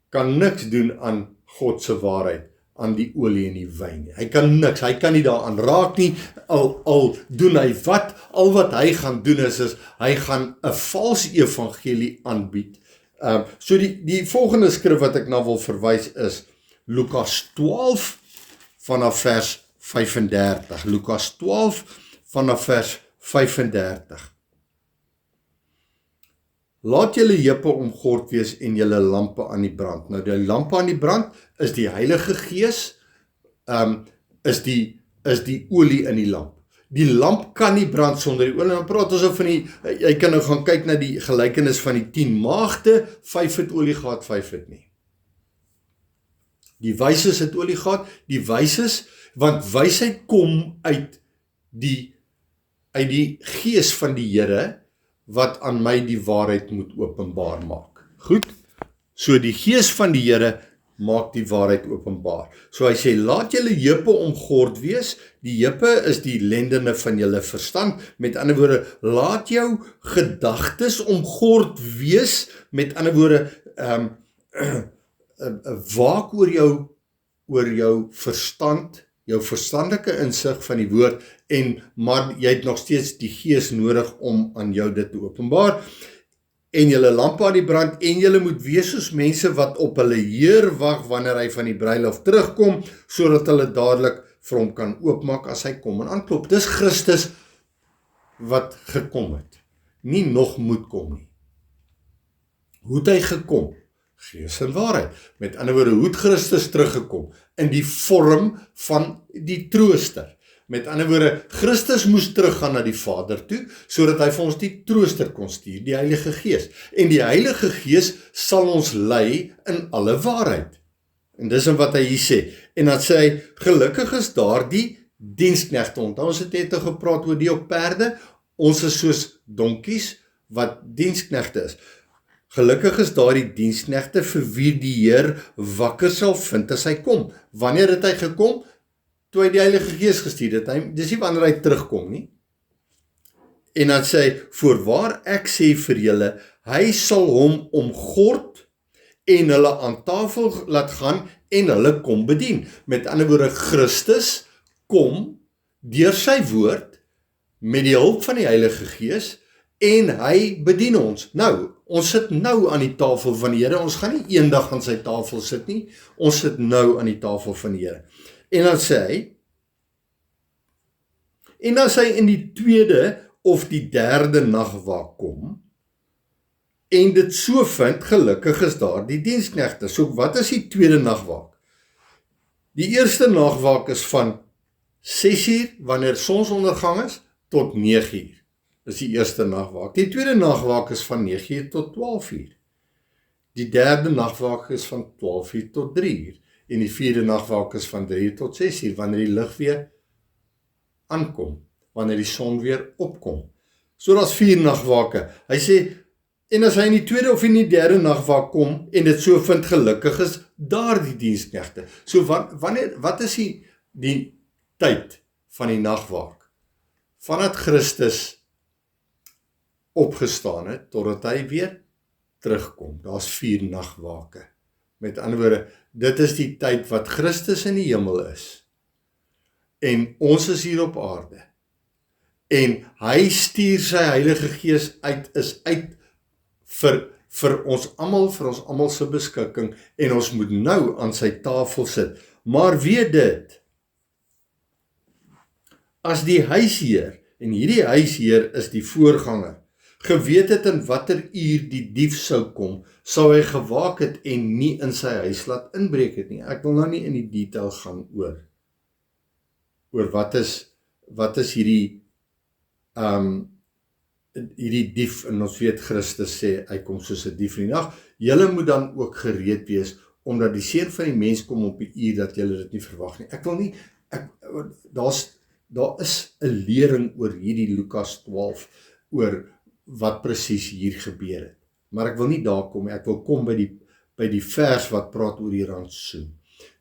kan niks doen aan God se waarheid, aan die olie en die wyn nie. Hy kan niks, hy kan nie daaraan raak nie, al doen hy wat, al wat hy gaan doen is hy gaan 'n vals evangelie aanbied. So die volgende skrif wat ek nou wil verwys is Lukas 12 vanaf vers 35. Lukas 12 vanaf vers 35. Laat julle heupe omgord wees en julle lampe aan die brand. Nou die lampe aan die brand is die Heilige Gees, is die olie in die lamp. Die lamp kan nie brand sonder die olie. Dan praat ons van jy kan nou gaan kyk na die gelykenis van die 10 maagde, 5 het olie gehad, 5 het nie. Die wyses het olie gehad, die wyses, want wysheid kom uit die gees van die Here, wat aan my die waarheid moet openbaar maak. Goed, so die gees van die Here maak die waarheid openbaar. So hy sê, laat julle heupe omgord wees, die heupe is die lendene van julle verstand, met ander woorde, laat jou gedagtes omgord wees, met ander woorde, waak oor jou verstand, jou verstandelike insig van die woord, maar jy het nog steeds die gees nodig om aan jou dit te openbaar, en julle lampe aan die brand, en julle moet wees soos mense wat op hulle Heer wag wanneer hy van die bruiloft terugkom, sodat hulle dadelik vir hom kan oopmaak as hy kom en aanklop. Dis Christus wat gekom het, nie nog moet kom nie. Hoe het hy gekom? Gees en waarheid. Met ander woorde, hoe het Christus teruggekom? In die vorm van die trooster. Met ander woorde, Christus moes teruggaan na die Vader toe, sodat hy vir ons die trooster kon stuur, die Heilige Gees. En die Heilige Gees sal ons lei in alle waarheid. En dis wat hy hier sê. En dan sê hy, gelukkig is daar die diensknegte. Onthou, ons het net gepraat oor die op perde. Ons is soos donkies wat diensknegte is. Gelukkig is daar die diensknegte vir wie die Heer wakker sal vind as hy kom. Wanneer het hy gekom? Toe hy die Heilige Gees gestuur het. Dis nie wanneer hy terugkom nie. En dan sê hy, voorwaar ek sê vir julle, hy sal hom omgord en hulle aan tafel laat gaan en hulle kom bedien. Met ander woorde, Christus kom deur sy woord met die hulp van die Heilige Gees en hy bedien ons. Nou, ons sit nou aan die tafel van die Here. Ons gaan nie eendag aan sy tafel sit nie. Ons sit nou aan die tafel van die Here. En dan sê hy, in die tweede of die derde nagwaak kom, en dit so vind, gelukkig is daar die diensknegte. So wat is die tweede nagwaak? Die eerste nagwaak is van 6 uur, wanneer sonsondergang is, tot 9 uur. Dis die eerste nagwaak. Die tweede nagwaak is van 9 uur tot 12 uur. Die derde nagwaak is van 12 uur tot 3 uur. En die vierde nagwaak is van 3 uur tot 6 uur, wanneer die lig weer aankom, wanneer die son weer opkom. So daar's 4 nagwake. Hy sê, en as hy in die tweede of in die derde nagwaak kom, en dit so vind, gelukkig is daar die diensknegte. So wat is die tyd van die nagwaak? Vandat Christus opgestaan het, totdat hy weer terugkom. Daar's 4 nagwake. Met ander woorde, dit is die tyd wat Christus in die hemel is. En ons is hier op aarde. En hy stuur sy Heilige Gees uit vir ons almal se beskikking, en ons moet nou aan sy tafel sit. Maar weet dit, as die huisheer, en hierdie huisheer is die voorganger, geweet het in watter uur die dief sou kom, sou hy gewaak het en nie in sy huis laat inbreek het nie. Ek wil nou nie in die detail gaan oor wat is hierdie dief, en ons weet Christus sê, hy kom soos 'n dief in die nag. Julle moet dan ook gereed wees, omdat die seun van die mens kom op die uur dat julle dit nie verwag nie. Ek wil nie, daar is 'n lering oor hierdie Lukas 12, oor wat presies hier gebeur het. Maar ek wil nie daar kom, ek wil kom by die vers wat praat oor die rantsoen.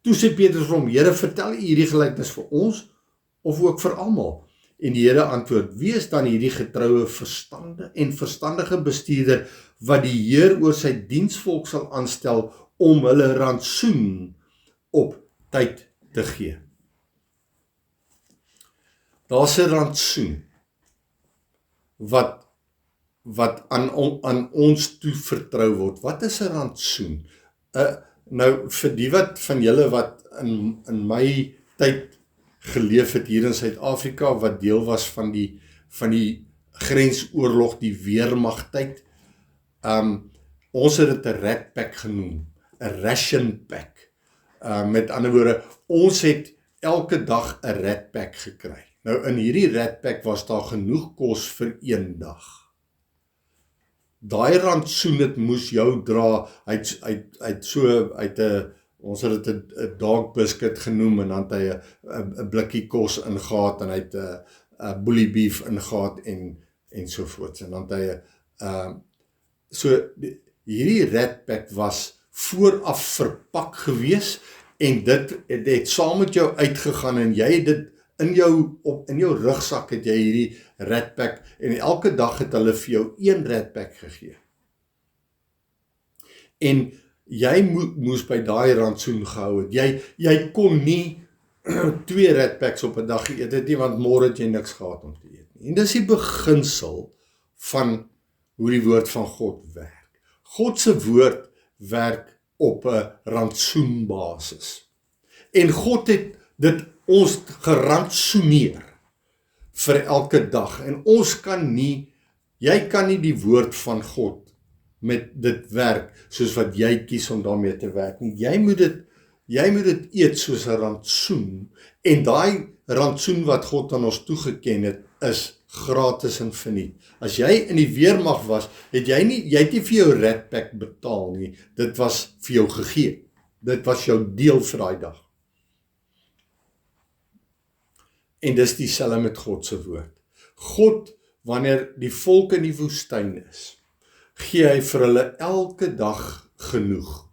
Toe sê Petrus vir hom, Here, vertel U hierdie gelykenis vir ons, of ook vir almal? En die Here antwoord, wie is dan hierdie getroue verstandige bestuurder, wat die Heer oor sy diensvolk sal aanstel, om hulle rantsoen op tyd te gee. Daar's 'n rantsoen wat aan ons toe vertrou word. Wat is 'n rantsoen? Nou vir die wat van julle wat in my tyd geleef het hier in Suid-Afrika, wat deel was van die grensoorlog, die weermagtyd, ons het dit 'n rat pack genoem, 'n ration pack. Met ander woorde, ons het elke dag 'n rat pack gekry. Nou in hierdie rat pack was daar genoeg kos vir een dag. Daai rantsoen het moes jou dra, ons het dit 'n dog biscuit genoem, en dan het hy 'n blikkie kos ingehaat, en hy het 'n bully beef ingehaat, en sovoorts, en dan het hy hierdie rat pack was vooraf verpak gewees, en dit het saam met jou uitgegaan, en jy het dit in jou rugsak het jy hierdie rat pack, en elke dag het hulle vir jou een rat pack gegee. En jy moes by daai rantsoen gehou het. Jy kon nie 2 rat packs op 'n dag eet het nie, want môre het jy niks gehad om te eet nie. En dis die beginsel van hoe die woord van God werk. God se woord werk op 'n rantsoenbasis. En God het dit ons gerantsoeneer vir elke dag. En jy kan nie die woord van God met dit werk soos wat jy kies om daarmee te werk nie. Jy moet dit eet soos 'n rantsoen, en daai rantsoen wat God aan ons toegeken het, is gratis en verniet. As jy in die weermag was, jy het nie vir jou rat pack betaal nie, dit was vir jou gegee. Dit was jou deel vir daai dag. En dis dieselfde met God se woord. God, wanneer die volk in die woestyn is, gee hy vir hulle elke dag genoeg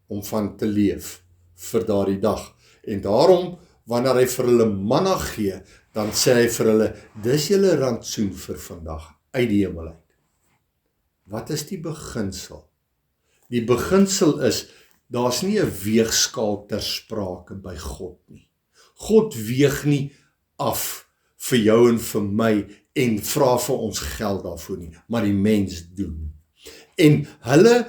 om van te leef vir daardie dag. En daarom, wanneer hy vir hulle manna gee, dan sê hy vir hulle, dis julle rantsoen vir vandag, uit die hemel uit. Wat is die beginsel? Die beginsel is, daar's nie 'n weegskaal ter sprake by God nie. God weeg nie af vir jou en vir my en vra vir ons geld daarvoor nie, maar die mens doen. En hulle,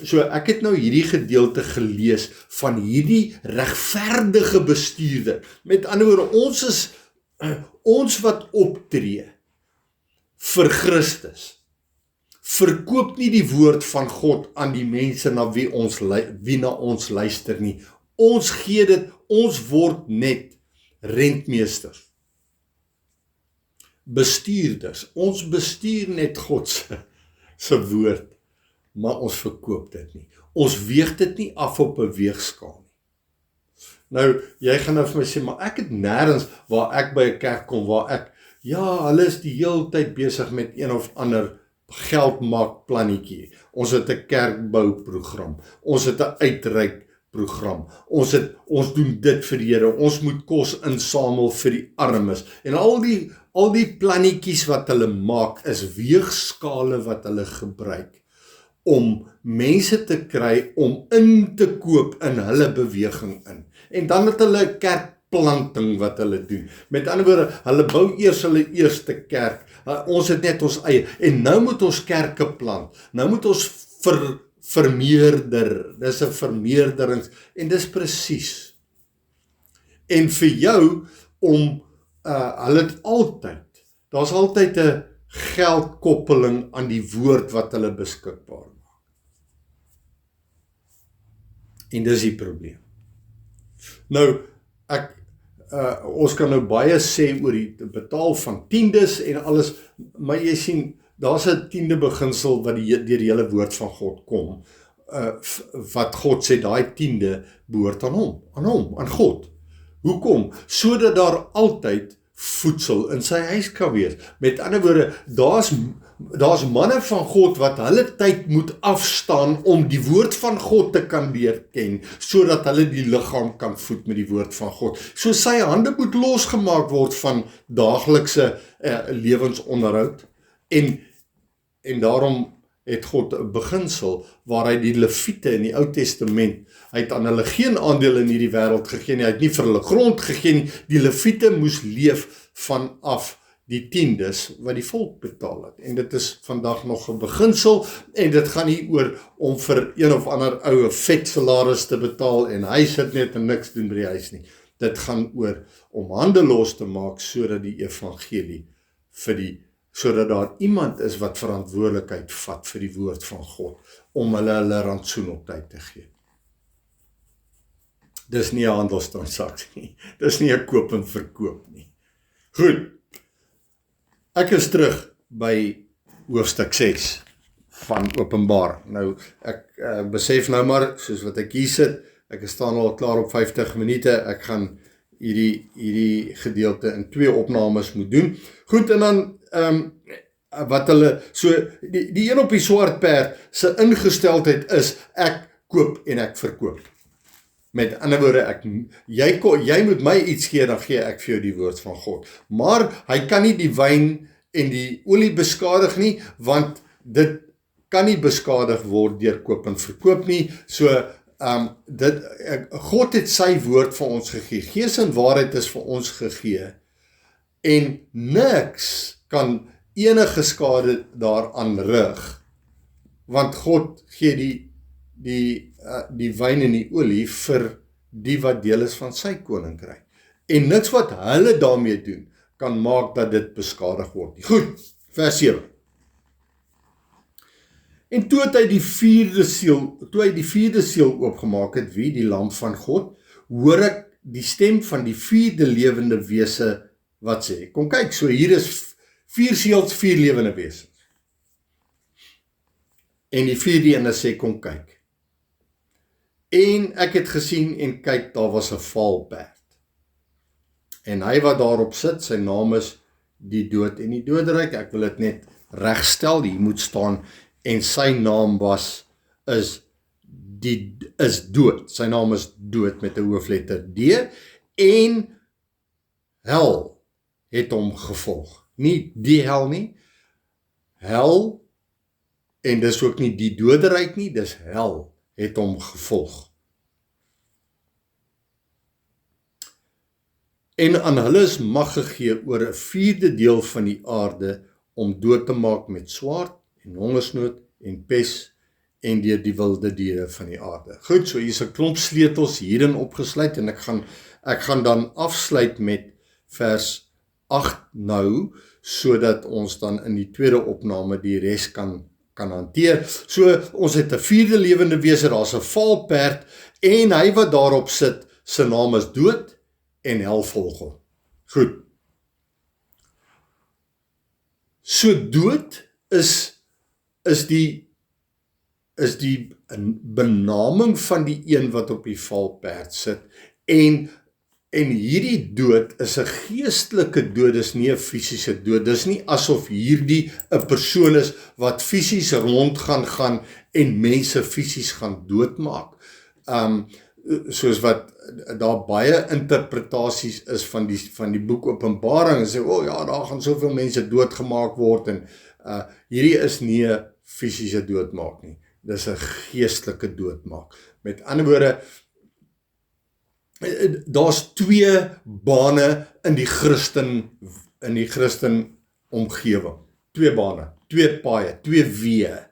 so ek het nou hierdie gedeelte gelees van hierdie regverdige bestuurder. Met ander woorde, ons wat optree vir Christus, verkoop nie die woord van God aan die mense wie na ons luister nie. Ons gee dit, ons word net rentmeesters, bestuurders. Ons bestuur net God se woord, maar ons verkoop dit nie. Ons weeg dit nie af op 'n weegskaal nie. Nou, jy gaan nou vir my sê, maar ek het nêrens waar ek by 'n kerk kom, hulle is die hele tyd besig met een of ander geld maak plannetjie. Ons het 'n kerkbouprogram, ons het 'n uitreikprogram, ons doen dit vir die Here, ons moet kos insamel vir die armes, en al die plannetjies wat hulle maak, is weegskale wat hulle gebruik om mense te kry om in te koop in hulle beweging in. En dan het hulle 'n kerkplanting wat hulle doen. Met ander woorde, hulle bou eers hulle eerste kerk. Ons het net ons eie, en nou moet ons kerke plant. Nou moet ons vermeerder. Dis 'n vermeerderings, en dis presies. En vir jou om daar's altyd 'n geldkoppeling aan die woord wat hulle beskikbaar maak. En dis die probleem. Nou, ons kan nou baie sê oor die betaal van tiendes en alles, maar jy sien, daar's 'n tiende beginsel wat deur die hele woord van God kom, wat God sê, daai tiende behoort aan God. Hoekom? Sodat daar altyd voedsel in sy huis kan wees. Met ander woorde, daar's manne van God wat hulle tyd moet afstaan om die woord van God te kan leer ken, sodat hulle die liggaam kan voed met die woord van God. So sy hande moet losgemaak word van daaglikse lewensonderhoud, en daarom het God 'n beginsel waar hy die Lewiete in die Ou Testament, hy het aan hulle geen aandeel in hierdie wêreld gegee nie, hy het nie vir hulle grond gegee nie, die Lewiete moes leef vanaf die tiendes wat die volk betaal het. En dit is vandag nog 'n beginsel, en dit gaan nie oor om vir een of ander oue vet salaris te betaal en hy sit net en niks doen by die huis nie. Dit gaan oor om hande los te maak sodat die evangelie sodat daar iemand is wat verantwoordelikheid vat vir die woord van God, om hulle rantsoen op tyd te gee. Dis nie 'n handelstransaksie nie, dis nie 'n koop en verkoop nie. Goed, ek is terug by hoofstuk 6 van Openbaar. Nou, ek besef nou maar, soos wat ek hier sit, ek staan al klaar op 50 minute, ek gaan hierdie gedeelte in 2 opnames moet doen. Goed, en dan wat hulle, so die een op die swart perd se ingesteldheid is, ek koop en ek verkoop. Met ander woorde, jy moet my iets gee, dan gee ek vir jou die woord van God. Maar hy kan nie die wyn en die olie beskadig nie, want dit kan nie beskadig word deur koop en verkoop nie. So God het sy woord vir ons gegee. Gees en waarheid is vir ons gegee. En niks kan enige skade daaraan rig, want God gee die wyn en die olie vir die wat deel is van sy koninkryk. En niks wat hulle daarmee doen, kan maak dat dit beskadig word nie. Goed, vers 7. En toe hy die vierde seël oopgemaak het, wie die lam van God, hoor ek die stem van die 4de lewende wese wat sê, kom kyk, so hier is 4 seels, 4 lewende wesens. En die 4de ene sê, kom kyk. En ek het gesien en kyk, daar was 'n vaalperd. En hy wat daarop sit, sy naam is die dood en die doodryk. Ek wil dit net regstel, hier moet staan, en sy naam is dood. Sy naam is dood met 'n hoofletter D, en hel het hom gevolg. Nie die hel nie, hel, en dis ook nie die doderyk nie, dis hel het hom gevolg. En aan hulle is mag gegee oor 'n 4de deel van die aarde om dood te maak met swaard en hongersnood en pes en deur die wilde diere van die aarde. Goed, so hier is 'n klomp sleutels hierin opgesluit, en ek gaan dan afsluit met vers 8 nou, sodat ons dan in die tweede opname die res kan hanteer. So, ons het 'n 4de lewende wese, daar's 'n vaalperd, en hy wat daarop sit, sy naam is dood, en hel volg hom. Goed. So dood is die benaming van die een wat op die vaalperd sit, en hierdie dood is 'n geestelike dood, dis nie 'n fisiese dood. Dis nie asof hierdie 'n persoon is wat fisies rond gaan en mense fisies gaan doodmaak. Soos wat daar baie interpretasies is van die boek Openbaring, en sê, ja, daar gaan soveel mense doodgemaak word, en hierdie is nie 'n fisiese doodmaak nie. Dis 'n geestelike doodmaak. Met ander woorde, daar's 2 bane in die Christen omgewing. 2 bane, 2 paaie, 2 weë.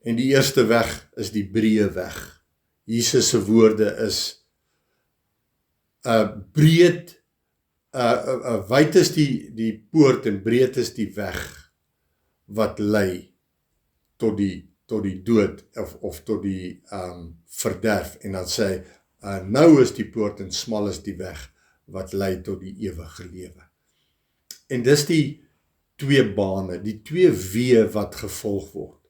En die eerste weg is die breë weg. Jesus se woorde is breed, wyd is die poort en breed is die weg wat lei tot die dood of tot die verderf. En dan sê hy, nou is die poort en smal is die weg wat lei tot die ewige lewe. En dis die 2 bane, die 2 weë wat gevolg word.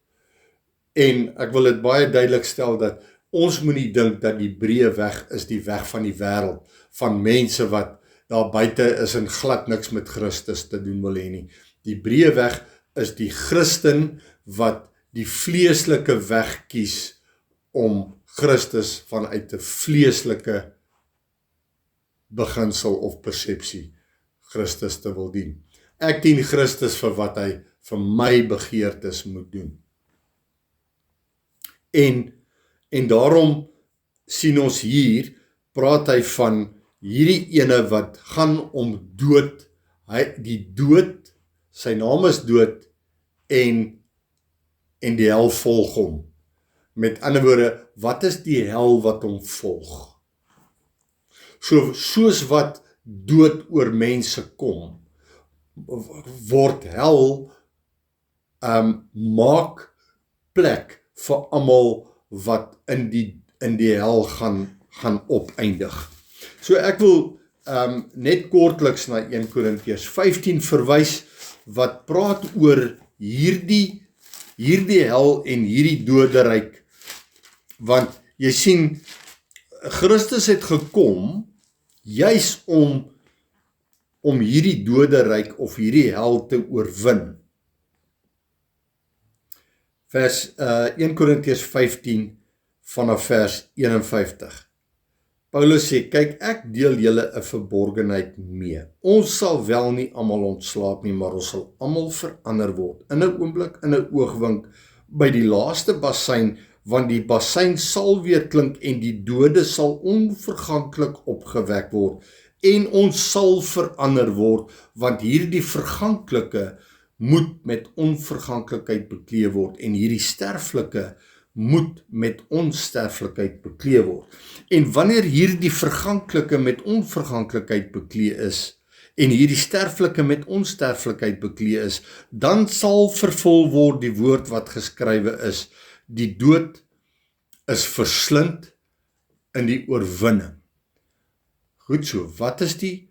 En ek wil dit baie duidelik stel dat ons moet nie dink dat die breë weg is die weg van die wêreld, van mense wat daar buite is en glad niks met Christus te doen wil hê nie. Die breë weg is die Christen wat die vleeslike weg kies om Christus vanuit 'n vleeslike beginsel of persepsie Christus te wil dien. Ek dien Christus vir wat hy vir my begeertes moet doen. En daarom sien ons hier, praat hy van hierdie ene wat gaan om dood, die dood, sy naam is dood, en die hel volg hom. Met ander woorde, wat is die hel wat hom volg? Soos wat dood oor mense kom, word hel maak plek vir almal wat in die hel gaan opeindig. So ek wil net kortliks na 1 Korintiërs 15 verwys, wat praat oor hierdie hel en hierdie doderyk, want jy sien, Christus het gekom, juis om hierdie doderyk of hierdie hel te oorwin. Vers 1 Korintiërs 15 vanaf vers 51. Paulus sê, kyk, ek deel julle 'n verborgenheid mee. Ons sal wel nie almal ontslaap nie, maar ons sal almal verander word. In 'n oomblik, in 'n oogwink, by die laaste basyn, want die basyn sal weer klink en die dode sal onverganklik opgewek word. En ons sal verander word, want hierdie verganklike moet met onverganklikheid bekleed word en hierdie sterflike moet met onsterflikheid bekleed word. En wanneer hierdie verganklike met onverganklikheid bekleed is en hierdie sterflike met onsterflikheid bekleed is, dan sal vervul word die woord wat geskrywe is, die dood is verslind in die oorwinning. Goed so, wat is die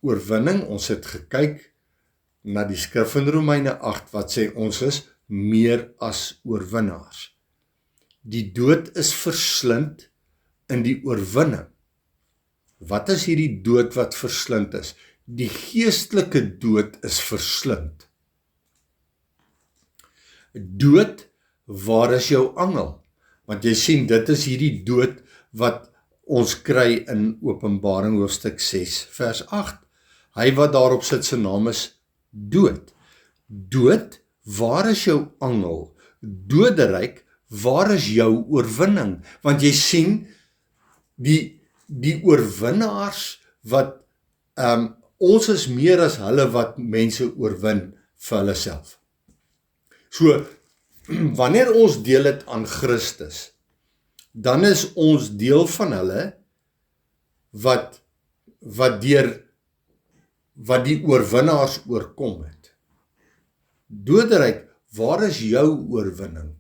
oorwinning? Ons het gekyk na die skrif in Romeine 8 wat sê ons is meer as oorwinnaars. Die dood is verslind in die oorwinning. Wat is hierdie dood wat verslind is? Die geestelike dood is verslind. Dood, waar is jou angel? Want jy sien, dit is hierdie dood wat ons kry in Openbaring hoofstuk 6 vers 8. Hy wat daarop sit, sy naam is dood. Dood, waar is jou angel? Doderyk, waar is jou oorwinning? Want jy sien, die oorwinnaars wat, ons is meer as hulle wat mense oorwin vir hulle self. So, wanneer ons deel het aan Christus, dan is ons deel van hulle wat die oorwinnaars oorkom het. Doderyk, waar is jou oorwinning?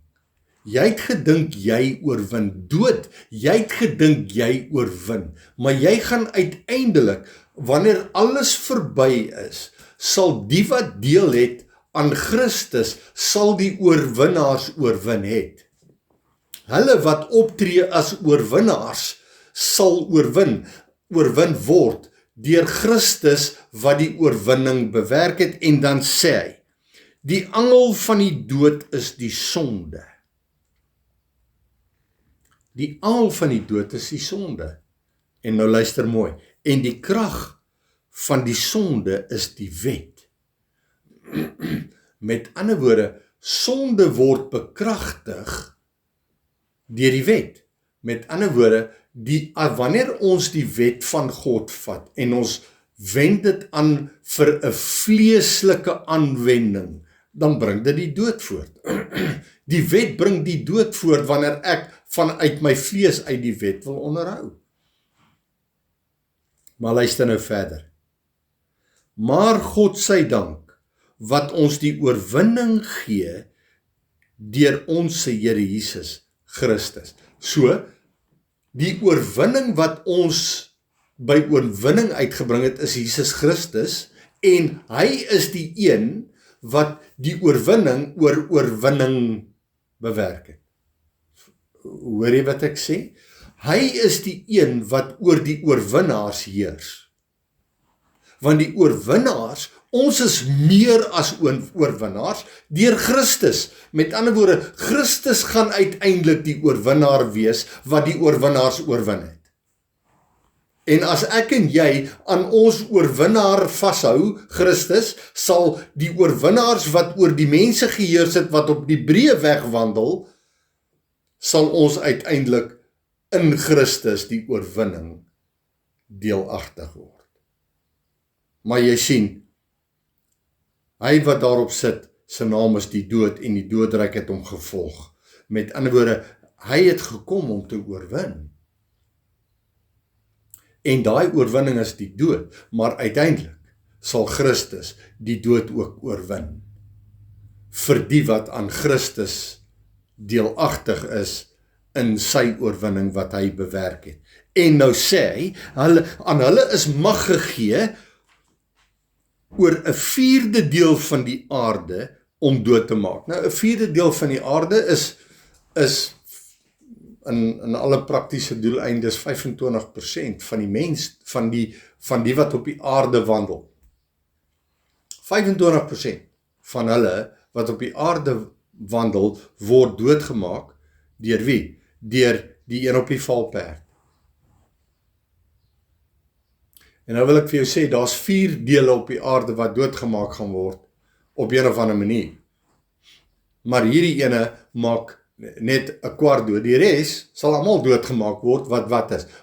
Jy het gedink jy oorwin dood, jy het gedink jy oorwin, maar jy gaan uiteindelik, wanneer alles verby is, sal die wat deel het aan Christus, sal die oorwinnaars oorwin het. Hulle wat optree as oorwinnaars, sal oorwin word, deur Christus wat die oorwinning bewerk het, en dan sê hy, die angel van die dood is die sonde. Die angel van die dood is die sonde. En nou luister mooi. En die krag van die sonde is die wet. Met ander woorde, sonde word bekragtig deur die wet. Met ander woorde, wanneer ons die wet van God vat en ons wend dit aan vir 'n vleeslike aanwending, dan bring dit die dood voort. Die wet bring die dood voort wanneer ek vanuit my vlees uit die wet wil onderhou. Maar luister nou verder. Maar God sy dank, wat ons die oorwinning gee deur ons se Here Jesus Christus. So, die oorwinning wat ons by oorwinning uitgebring het, is Jesus Christus, en hy is die een wat die oorwinning oor oorwinning bewerk het. Hoor jy wat ek sê? Hy is die een wat oor die oorwinnaars heers. Want die oorwinnaars, ons is meer as oorwinnaars deur Christus. Met ander woorde, Christus gaan uiteindelik die oorwinnaar wees wat die oorwinnaars oorwin het. En as ek en jy aan ons oorwinnaar vashou, Christus, sal die oorwinnaars wat oor die mense geheers het, wat op die breë weg wandel, sal ons uiteindelik in Christus die oorwinning deelagtig word. Maar jy sien, hy wat daarop sit, sy naam is die dood en die doodryk het hom gevolg. Met ander woorde, hy het gekom om te oorwin. En daai oorwinning is die dood, maar uiteindelik sal Christus die dood ook oorwin. Vir die wat aan Christus deelagtig is in sy oorwinning wat hy bewerk het. En nou sê hy, aan hulle is mag gegee oor 'n 4de deel van die aarde om dood te maak. Nou 'n 4de deel van die aarde is in alle praktiese doeleindes 25% van die mens, van die wat op die aarde wandel. 25% van hulle wat op die aarde wandel, word doodgemaak, deur wie? Deur die een op die valperd. En nou wil ek vir jou sê, daar's 4 dele op die aarde wat doodgemaak gaan word, op een of ander manier. Maar hierdie ene maak net 'n kwart dood. Die res sal almal doodgemaak word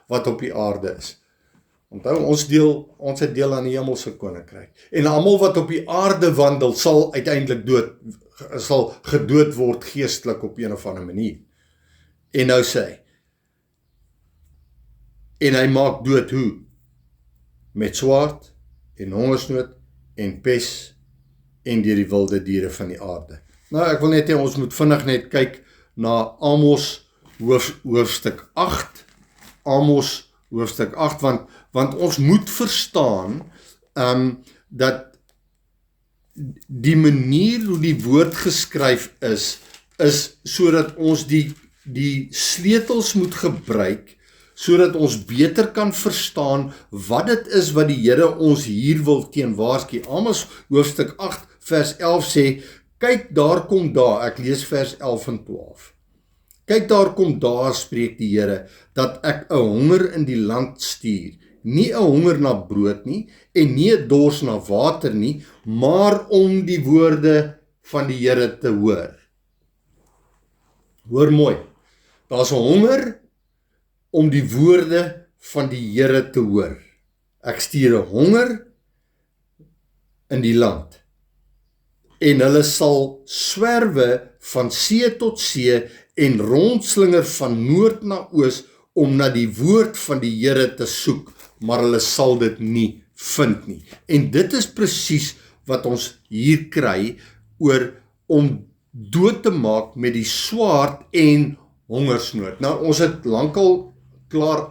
wat op die aarde is. Onthou, ons het deel aan die hemelse koninkryk. En almal wat op die aarde wandel, sal uiteindelik sal gedood word geestelik op een of ander manier. En nou sê hy, en hy maak dood hoe? Met swaard en hongersnood en pes en deur die wilde diere van die aarde. Nou, ek wil net hê ons moet vinnig net kyk na Amos hoofstuk 8. Amos hoofstuk 8, want ons moet verstaan dat die manier hoe die woord geskryf is sodat ons die sleutels moet gebruik, sodat ons beter kan verstaan wat dit is wat die Here ons hier wil teen waarsku. Amos hoofstuk 8 vers 11 sê, kyk daar kom daar, ek lees vers 11 en 12. Kyk daar kom daar, spreek die Here, dat ek 'n honger in die land stuur, nie 'n honger na brood nie, en nie 'n dors na water nie, maar om die woorde van die Here te hoor. Hoor mooi, daar's 'n honger om die woorde van die Here te hoor. Ek stuur 'n honger in die land, en hulle sal swerwe van see tot see en rondslinger van noord na oos om na die woord van die Here te soek, maar hulle sal dit nie vind nie. En dit is presies wat ons hier kry oor om dood te maak met die swaard en hongersnood. Nou, ons het lankal klaar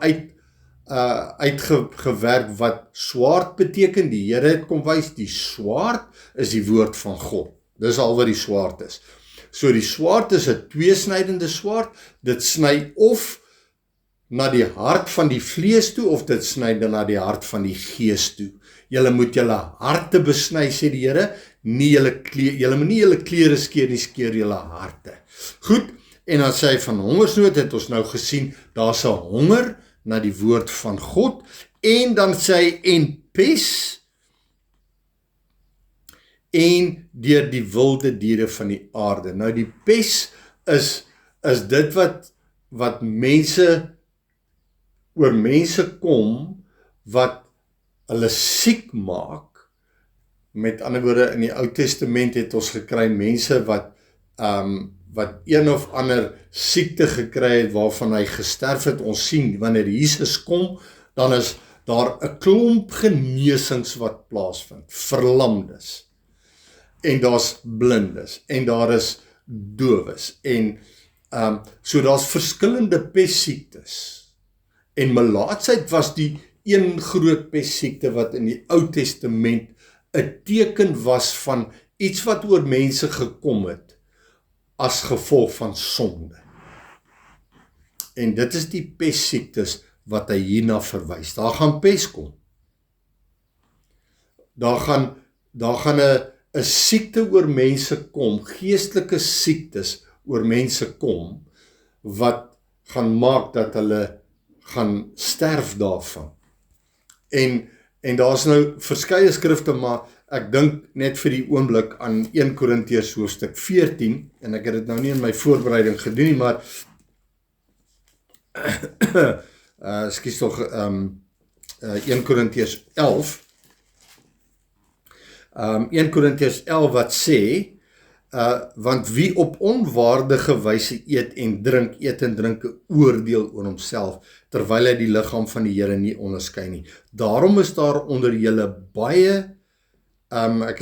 uitgewerk wat swaard beteken. Die Here het kom wys, die swaard is die woord van God. Dis al wat die swaard is. So die swaard is 'n tweesnydende swaard. Dit sny of na die hart van die vlees toe, of dit sny na die hart van die gees toe. Julle moet julle harte besny, sê die Here, julle moet nie julle klere skeer nie, skeer julle harte. Goed, en dan sê hy van hongersnood, het ons nou gesien, daar's 'n honger na die woord van God, en dan sê hy, en pes, en deur die wilde diere van die aarde. Nou die pes is dit wat mense oor mense kom, wat hulle siek maak. Met ander woorde, in die Ou Testament het ons gekry mense wat een of ander siekte gekry het, waarvan hy gesterf het. Ons sien, wanneer Jesus kom, dan is daar 'n klomp genesings wat plaasvind, verlamdes, en daar's blindes, en daar is dowes, en so daar's verskillende pestsiektes. En melaatsheid was die een groot pestsiekte wat in die Ou Testament 'n teken was van iets wat oor mense gekom het as gevolg van sonde. En dit is die pestsiektes wat hy hierna verwys. Daar gaan pes kom. Daar gaan 'n siekte oor mense kom, geestelike siektes oor mense kom, wat gaan maak dat hulle gaan sterf daarvan. En daar's nou verskeie skrifte, maar ek dink net vir die oomblik aan 1 Korintiërs hoofstuk 14, en ek het dit nou nie in my voorbereiding gedoen nie, maar ekskuus tog 1 Korintiërs 11, 1 Korintiërs 11 wat sê, want wie op onwaardige wyse eet en drink 'n oordeel oor homself, terwyl hy die liggaam van die Here nie onderskei nie. Daarom is daar onder julle baie, ek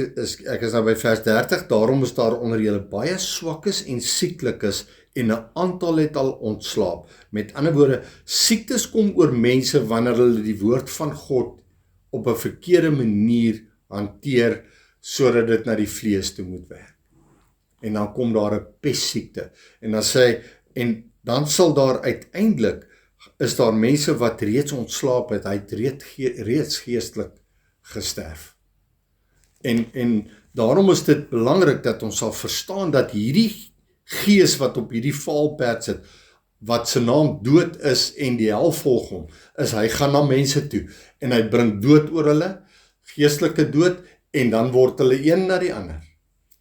is nou by vers 30, daarom is daar onder julle baie swakkes en sieklikes, en 'n aantal het al ontslaap. Met ander woorde, siektes kom oor mense wanneer hulle die woord van God op 'n verkeerde manier hanteer, sodat dit na die vlees toe moet werk. En dan kom daar 'n pestsiekte. En dan sê hy, en dan sal daar uiteindelik, is daar mense wat reeds ontslaap het, hy het reeds geestelik gesterf. En daarom is dit belangrik dat ons sal verstaan dat hierdie gees wat op hierdie valperd sit, wat sy naam dood is en die hel volg hom, is hy gaan na mense toe en hy bring dood oor hulle, geestelike dood, en dan word hulle een na die ander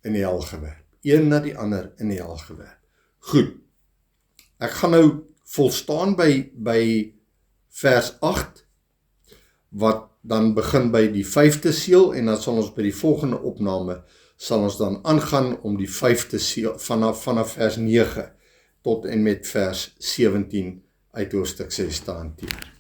in die hel gewerp. Een na die ander in die hel gewerp. Goed, ek gaan nou volstaan by vers 8, wat dan begin by die 5de seël, en dan sal ons by die volgende opname, sal ons dan aangaan om die 5de seël, vanaf vers 9 tot en met vers 17 uit hoofstuk 6 te hanteer.